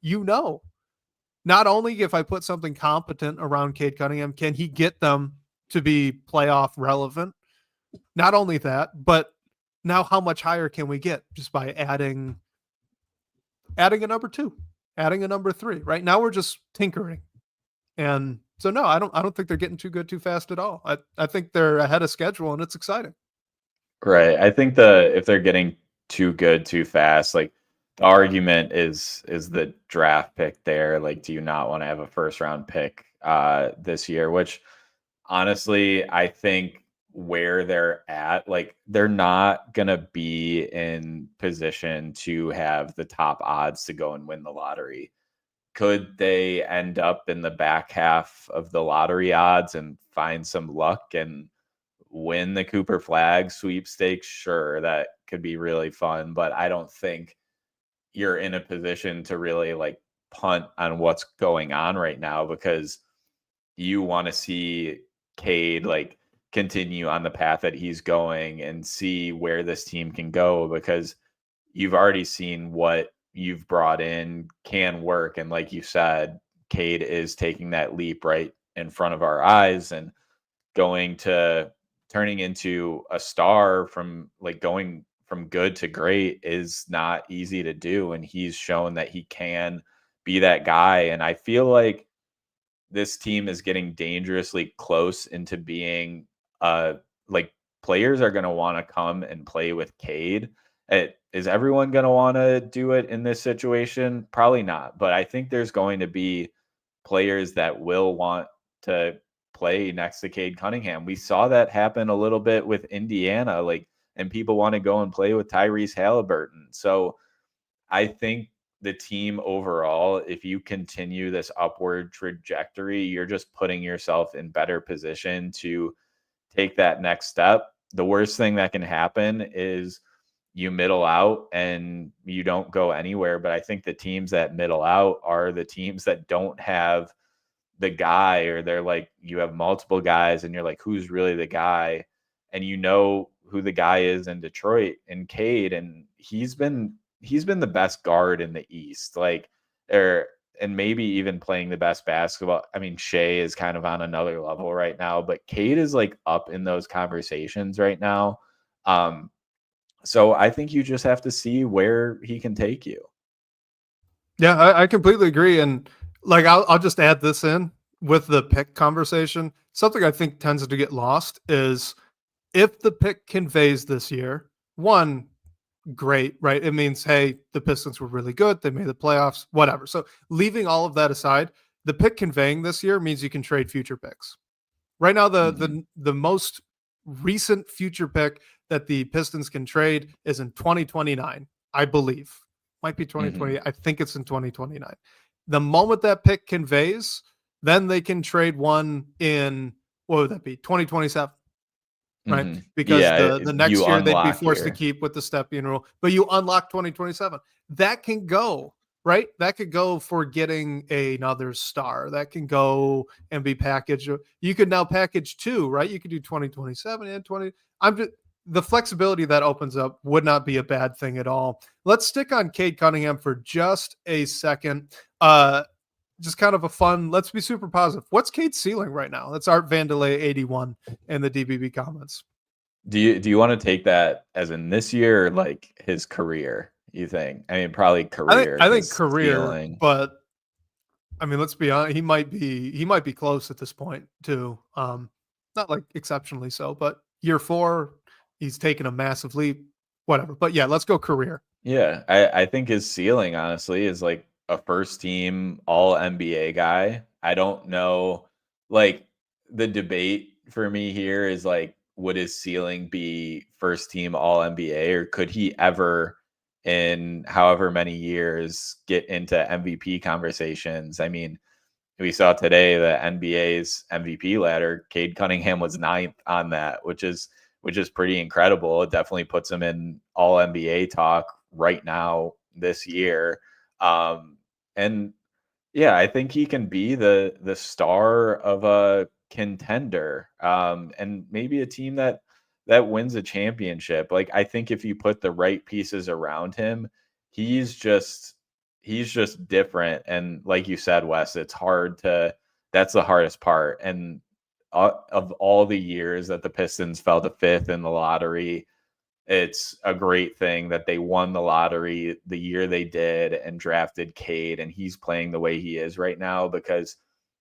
Not only if I put something competent around Cade Cunningham, can he get them to be playoff relevant? Not only that, but now how much higher can we get just by adding a number two, adding a number three? Right now we're just tinkering. And so no, I don't think they're getting too good too fast at all. I think they're ahead of schedule and it's exciting. Right. I think if they're getting too good too fast, like the argument is the draft pick there. Like, do you not want to have a first round pick this year? Which honestly, I think where they're at, like they're not going to be in position to have the top odds to go and win the lottery. Could they end up in the back half of the lottery odds and find some luck and win the Cooper Flag sweepstakes? Sure, that could be really fun, but I don't think you're in a position to really like punt on what's going on right now because you want to see Cade like continue on the path that he's going and see where this team can go because you've already seen what you've brought in can work. And like you said, Cade is taking that leap right in front of our eyes and turning into a star from like going from good to great is not easy to do. And he's shown that he can be that guy. And I feel like this team is getting dangerously close into being like players are going to want to come and play with Cade. Is everyone going to want to do it in this situation? Probably not. But I think there's going to be players that will want to play next to Cade Cunningham. We saw that happen a little bit with Indiana, and people want to go and play with Tyrese Halliburton. So I think the team overall, if you continue this upward trajectory, you're just putting yourself in better position to take that next step. The worst thing that can happen is you middle out and you don't go anywhere. But I think the teams that middle out are the teams that don't have the guy, or they're like, you have multiple guys and you're like, who's really the guy? And you know who the guy is in Detroit and Cade. And he's been the best guard in the East, and maybe even playing the best basketball. I mean, Shea is kind of on another level right now, but Cade is like up in those conversations right now. So I think you just have to see where he can take you. Yeah, I completely agree. And I'll just add this in with the pick conversation. something I think tends to get lost is if the pick conveys this year, one, great, right? It means, hey, the Pistons were really good. They made the playoffs, whatever. So leaving all of that aside, the pick conveying this year means you can trade future picks. Right now, the most recent future pick that the Pistons can trade is in 2029, I believe. Might be 2020. I think it's in 2029. The moment that pick conveys, then they can trade one in, what would that be? 2027. Right, because Yeah, the next you year they'd be unlock forced to here. keep with the Stepien rule, but you unlock 2027. That can go, right? That could go for getting another star. That can go and be packaged. You could now package two, right? You could do 2027 and 20. I'm just the flexibility that opens up would not be a bad thing at all. Let's stick on Cade Cunningham for just a second. Just kind of a fun, let's be super positive. What's Cade's ceiling right now? That's Art Vandelay 81 in the DBB comments. Do you want to take that as in this year or like his career, you think? I mean, probably career. I think 'cause career, ceiling. but I mean, let's be honest, he might be close at this point too. Not like exceptionally so, but year 4, he's taken a massive leap, whatever. But yeah, let's go career. Yeah, I think his ceiling honestly is like a first team all NBA guy. I don't know, like the debate for me here is like, would his ceiling be first team all NBA, or could he ever in however many years get into MVP conversations? I mean, we saw today the NBA's MVP ladder. Cade Cunningham was 9th on that, which is pretty incredible. It definitely puts him in all NBA talk right now this year. And yeah, I think he can be the star of a contender, and maybe a team that wins a championship. Like I think if you put the right pieces around him, he's just different. And like you said, Wes, it's hard to. That's the hardest part. And of all the years that the Pistons fell to 5th in the lottery, it's a great thing that they won the lottery the year they did and drafted Cade, and he's playing the way he is right now, because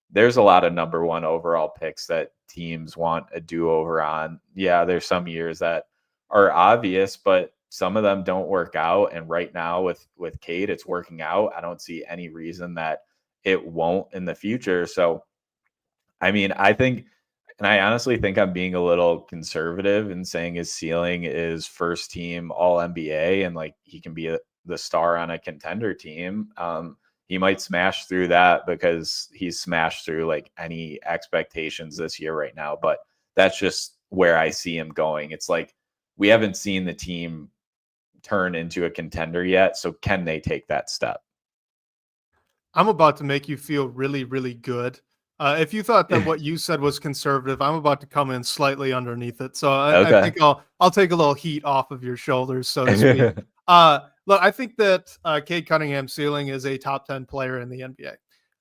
there's a lot of number 1 overall picks that teams want a do-over on. Yeah, there's some years that are obvious, but some of them don't work out. And right now with Cade, it's working out. I don't see any reason that it won't in the future. So, I mean, I honestly think I'm being a little conservative in saying his ceiling is first team all NBA, and like he can be the star on a contender team. He might smash through that because he's smashed through like any expectations this year right now. But that's just where I see him going. It's like we haven't seen the team turn into a contender yet. So can they take that step? I'm about to make you feel really, really good. If you thought that what you said was conservative, I'm about to come in slightly underneath it. So I think I'll take a little heat off of your shoulders, so to speak. Look, I think that Cade Cunningham's ceiling is a top 10 player in the NBA.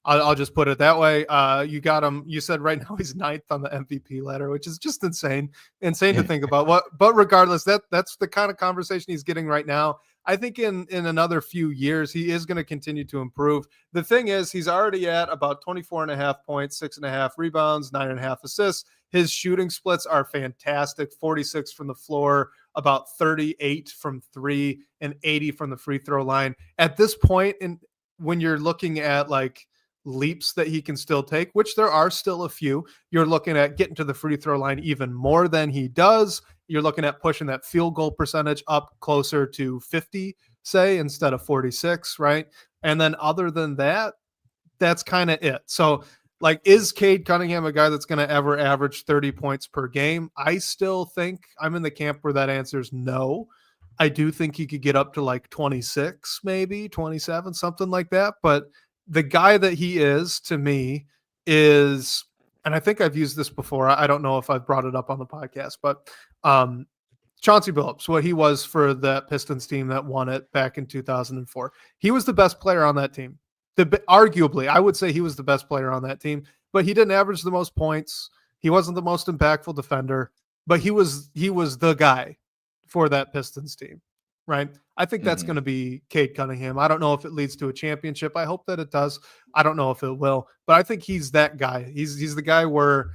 I'll just put it that way. You got him. You said right now he's 9th on the MVP ladder, which is just insane to think about. But regardless, that's the kind of conversation he's getting right now. I think in another few years, he is going to continue to improve. The thing is, he's already at about 24.5 points, 6.5 rebounds, 9.5 assists. His shooting splits are fantastic. 46 from the floor, about 38 from 3, and 80 from the free throw line. At this point, when you're looking at like leaps that he can still take, which there are still a few, you're looking at getting to the free throw line even more than he does. You're looking at pushing that field goal percentage up closer to 50, say, instead of 46, right? And then other than that, that's kind of it. So, like, is Cade Cunningham a guy that's going to ever average 30 points per game? I still think I'm in the camp where that answer is no. I do think he could get up to like 26, maybe 27, something like that. But the guy that he is, to me, is, and I think I've used this before. I don't know if I've brought it up on the podcast, but Chauncey Billups, what he was for that Pistons team that won it back in 2004. He was the best player on that team. Arguably, I would say he was the best player on that team, but he didn't average the most points. He wasn't the most impactful defender, but he was the guy for that Pistons team, right? I think that's going to be Cade Cunningham. I don't know if it leads to a championship. I hope that it does. I don't know if it will, but I think he's that guy. He's the guy where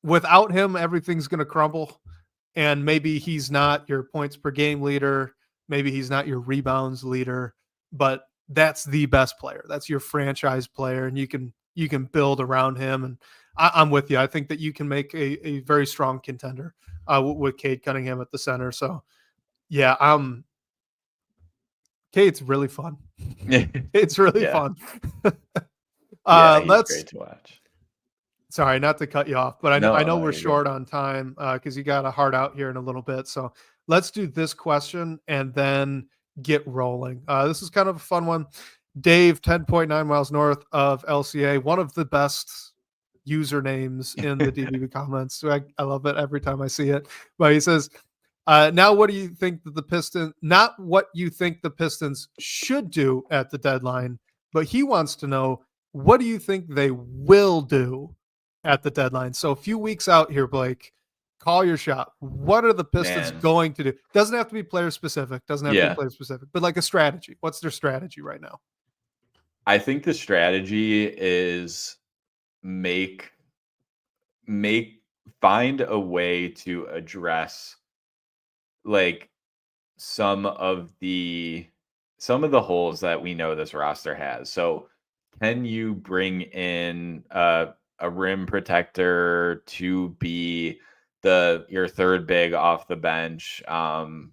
without him, everything's going to crumble. And maybe he's not your points per game leader. Maybe he's not your rebounds leader, but that's the best player. That's your franchise player. And you can build around him. And I'm with you. I think that you can make a very strong contender with Cade Cunningham at the center. So yeah, Cade's really fun. It's really fun. He's great to watch. Sorry, not to cut you off, but I know we're short on time because you got a hard out here in a little bit. So let's do this question and then get rolling. This is kind of a fun one. Dave, 10.9 miles north of LCA, one of the best usernames in the DBB comments. So I love it every time I see it. But he says, now what do you think that the Pistons, not what you think the Pistons should do at the deadline, but he wants to know, what do you think they will do at the deadline? So a few weeks out here, Blake, call your shot. What are the Pistons going to do? Doesn't have to be player specific. Doesn't have to be player specific, but like a strategy. What's their strategy right now? I think the strategy is find a way to address like some of the holes that we know this roster has. So can you bring in a rim protector to be your third big off the bench? And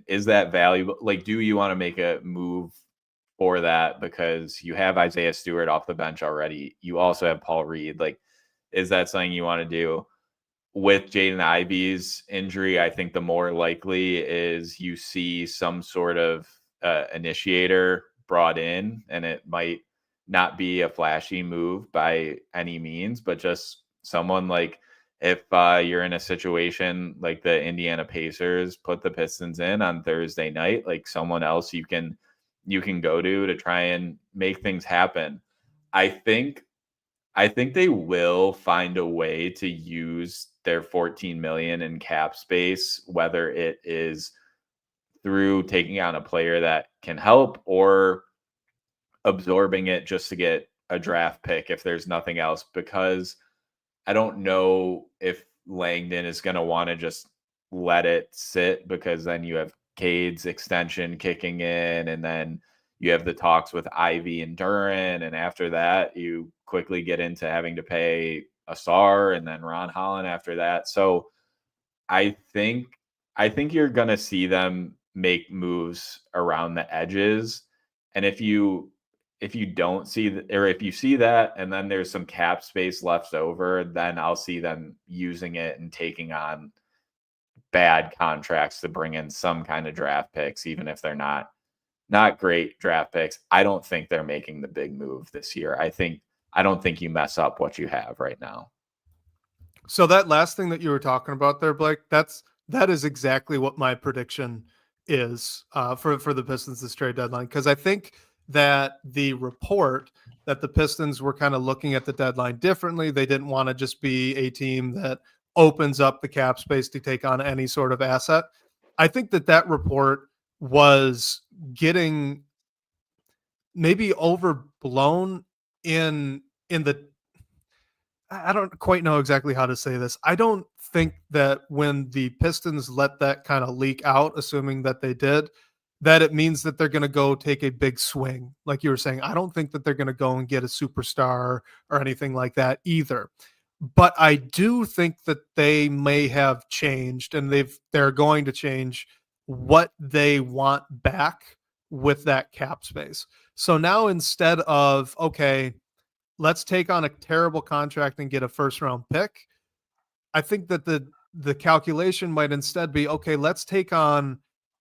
is that valuable? Like, do you want to make a move for that because you have Isaiah Stewart off the bench already? You also have Paul Reed. Like, is that something you want to do? With Jaden Ivey's injury, I think the more likely is you see some sort of initiator brought in, and it might not be a flashy move by any means, but just someone like, if you're in a situation like the Indiana Pacers put the Pistons in on Thursday night, like someone else you can go to try and make things happen. I think they will find a way to use their $14 million in cap space, whether it is through taking on a player that can help or absorbing it just to get a draft pick if there's nothing else, because I don't know if Langdon is going to want to just let it sit, because then you have Cade's extension kicking in, and then you have the talks with Ivy and Duran, and after that you quickly get into having to pay Asar and then Ron Holland after that. So I think you're going to see them make moves around the edges. And if you don't see or if you see that and then there's some cap space left over, then I'll see them using it and taking on bad contracts to bring in some kind of draft picks, even if they're not great draft picks. I don't think they're making the big move this year. I don't think you mess up what you have right now. So that last thing that you were talking about there, Blake, that is exactly what my prediction is for the Pistons this trade deadline. Because I think that the report that the Pistons were kind of looking at the deadline differently. They didn't want to just be a team that opens up the cap space to take on any sort of asset. I think that report was getting maybe overblown in the, I don't quite know exactly how to say this. I don't think that when the Pistons let that kind of leak out, assuming that they did, that it means that they're going to go take a big swing. Like you were saying, I don't think that they're going to go and get a superstar or anything like that either. But I do think that they may have changed, and they're going to change what they want back with that cap space. So now instead of, okay, let's take on a terrible contract and get a first round pick, I think that the calculation might instead be, okay, let's take on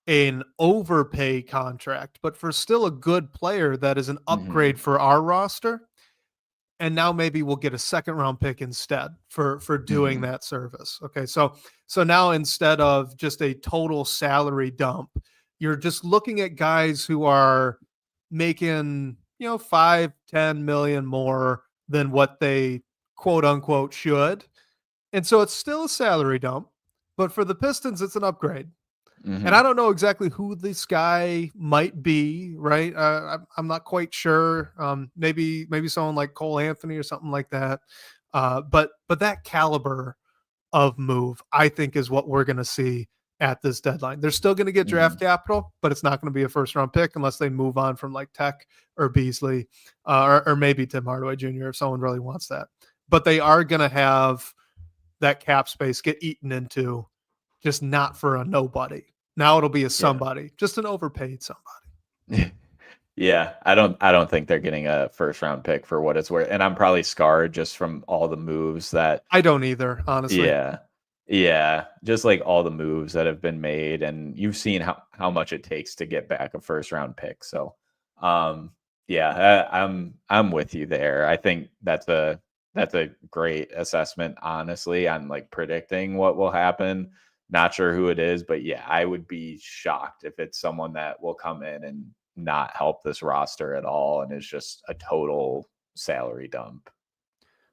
an overpay contract, but for still a good player that is an upgrade for our roster. And now maybe we'll get a second round pick instead for doing that service. Okay. So now instead of just a total salary dump, you're just looking at guys who are making, 5-10 million more than what they quote unquote should. And so it's still a salary dump, but for the Pistons, it's an upgrade. And I don't know exactly who this guy might be, right? I'm not quite sure. Maybe someone like Cole Anthony or something like that. But that caliber of move, I think, is what we're going to see at this deadline. They're still going to get draft capital, but it's not going to be a first round pick unless they move on from like Tech or Beasley, or maybe Tim Hardaway Jr. if someone really wants that. But they are going to have that cap space get eaten into, just not for a nobody. Now it'll be a somebody, just an overpaid somebody. Yeah, I don't think they're getting a first round pick for what it's worth. And I'm probably scarred just from all the moves that I don't either, honestly. Yeah. Just like all the moves that have been made, and you've seen how much it takes to get back a first round pick. So I'm with you there. I think that's a great assessment, honestly, on like predicting what will happen. Not sure who it is, but yeah, I would be shocked if it's someone that will come in and not help this roster at all and is just a total salary dump.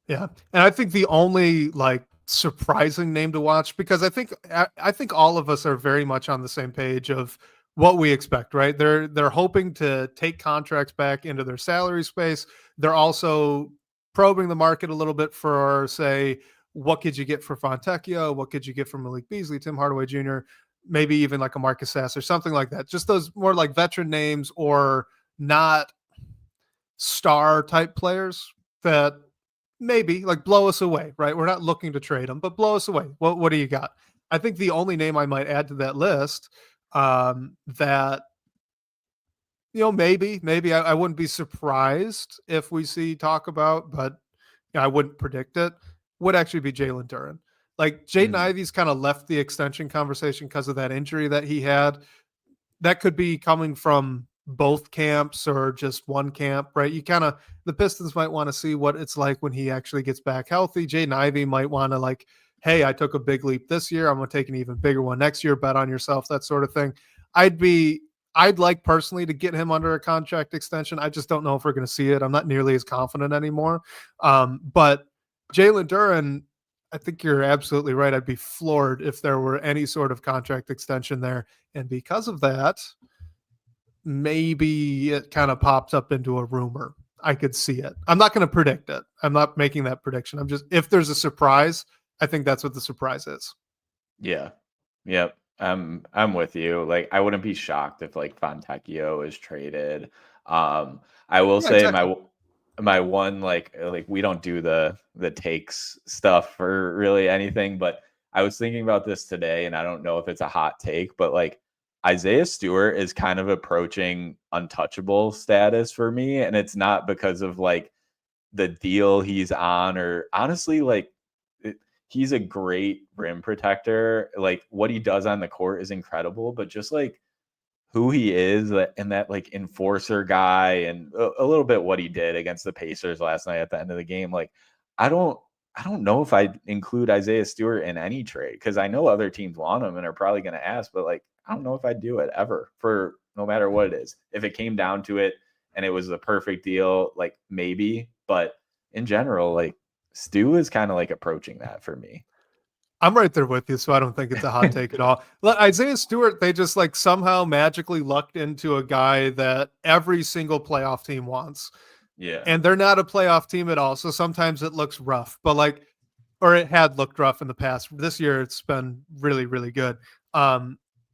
Yeah. And I think the only like surprising name to watch, because I think all of us are very much on the same page of what we expect, right? They're hoping to take contracts back into their salary space. They're also probing the market a little bit for, say, what could you get for Fontecchio? What could you get from Malik Beasley, Tim Hardaway Jr., maybe even like a Marcus Sass or something like that. Just those more like veteran names or not star type players that maybe like blow us away, right? We're not looking to trade them, but blow us away. What do you got? I think the only name I might add to that list, that, maybe I wouldn't be surprised if we see talk about, but I wouldn't predict it, would actually be Jalen Duren. Like Jaden Ivey's kind of left the extension conversation because of that injury that he had. That could be coming from both camps or just one camp, right? The Pistons might want to see what it's like when he actually gets back healthy. Jaden Ivey might want to like, hey, I took a big leap this year. I'm going to take an even bigger one next year. Bet on yourself, that sort of thing. I'd like personally to get him under a contract extension. I just don't know if we're going to see it. I'm not nearly as confident anymore. But Jalen Duren, I think you're absolutely right. I'd be floored if there were any sort of contract extension there. And because of that, maybe it kind of pops up into a rumor. I could see it. I'm not going to predict it. I'm not making that prediction. If there's a surprise, I think that's what the surprise is. Yeah. Yep. I'm with you. Like, I wouldn't be shocked if like Fontecchio is traded. I will say exactly. my one, like we don't do the takes stuff for really anything, but I was thinking about this today, and I don't know if it's a hot take, but like Isaiah Stewart is kind of approaching untouchable status for me. And it's not because of like the deal he's on, or honestly, like he's a great rim protector. Like what he does on the court is incredible, but just like who he is and that like enforcer guy, and a little bit what he did against the Pacers last night at the end of the game. Like, I don't know if I'd include Isaiah Stewart in any trade, because I know other teams want him and are probably going to ask, but like, I don't know if I'd do it ever, for no matter what it is. If it came down to it and it was the perfect deal, like maybe, but in general, like Stu is kind of like approaching that for me. I'm right there with you, so I don't think it's a hot take at all. Isaiah Stewart, they just like somehow magically lucked into a guy that every single playoff team wants. Yeah. And they're not a playoff team at all, so sometimes it looks rough, but like, or it had looked rough in the past. This year it's been really, really good.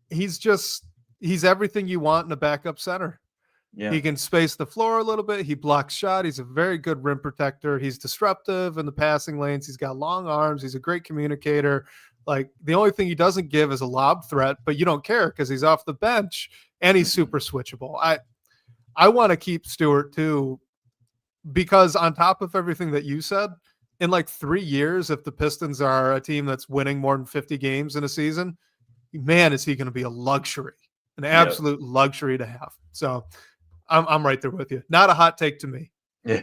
He's everything you want in a backup center. Yeah. He can space the floor a little bit. He blocks shot. He's a very good rim protector. He's disruptive in the passing lanes. He's got long arms. He's a great communicator. Like the only thing he doesn't give is a lob threat, but you don't care because he's off the bench and he's super switchable. I want to keep Stewart too, because on top of everything that you said, in like 3 years, if the Pistons are a team that's winning more than 50 games in a season, man, is he going to be a luxury, an absolute luxury to have. So I'm right there with you. Not a hot take to me. Yeah,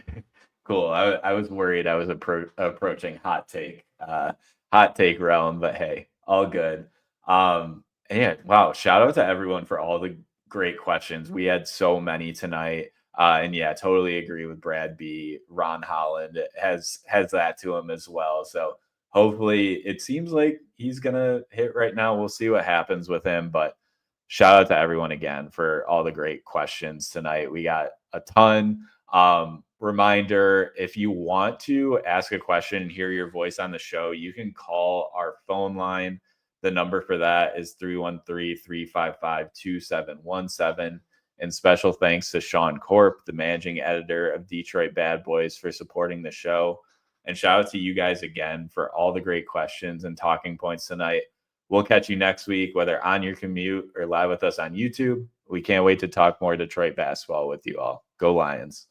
cool. I was worried I was approaching hot take realm, but hey, all good. Yeah, wow. Shout out to everyone for all the great questions. We had so many tonight. And yeah, totally agree with Brad B. Ron Holland has that to him as well. So hopefully it seems like he's gonna hit right now. We'll see what happens with him, but shout out to everyone again for all the great questions tonight. We got a ton. Reminder, if you want to ask a question and hear your voice on the show, you can call our phone line. The number for that is 313-355-2717. And special thanks to Sean Corp, the managing editor of Detroit Bad Boys, for supporting the show. And shout out to you guys again for all the great questions and talking points tonight. We'll catch you next week, whether on your commute or live with us on YouTube. We can't wait to talk more Detroit basketball with you all. Go Lions.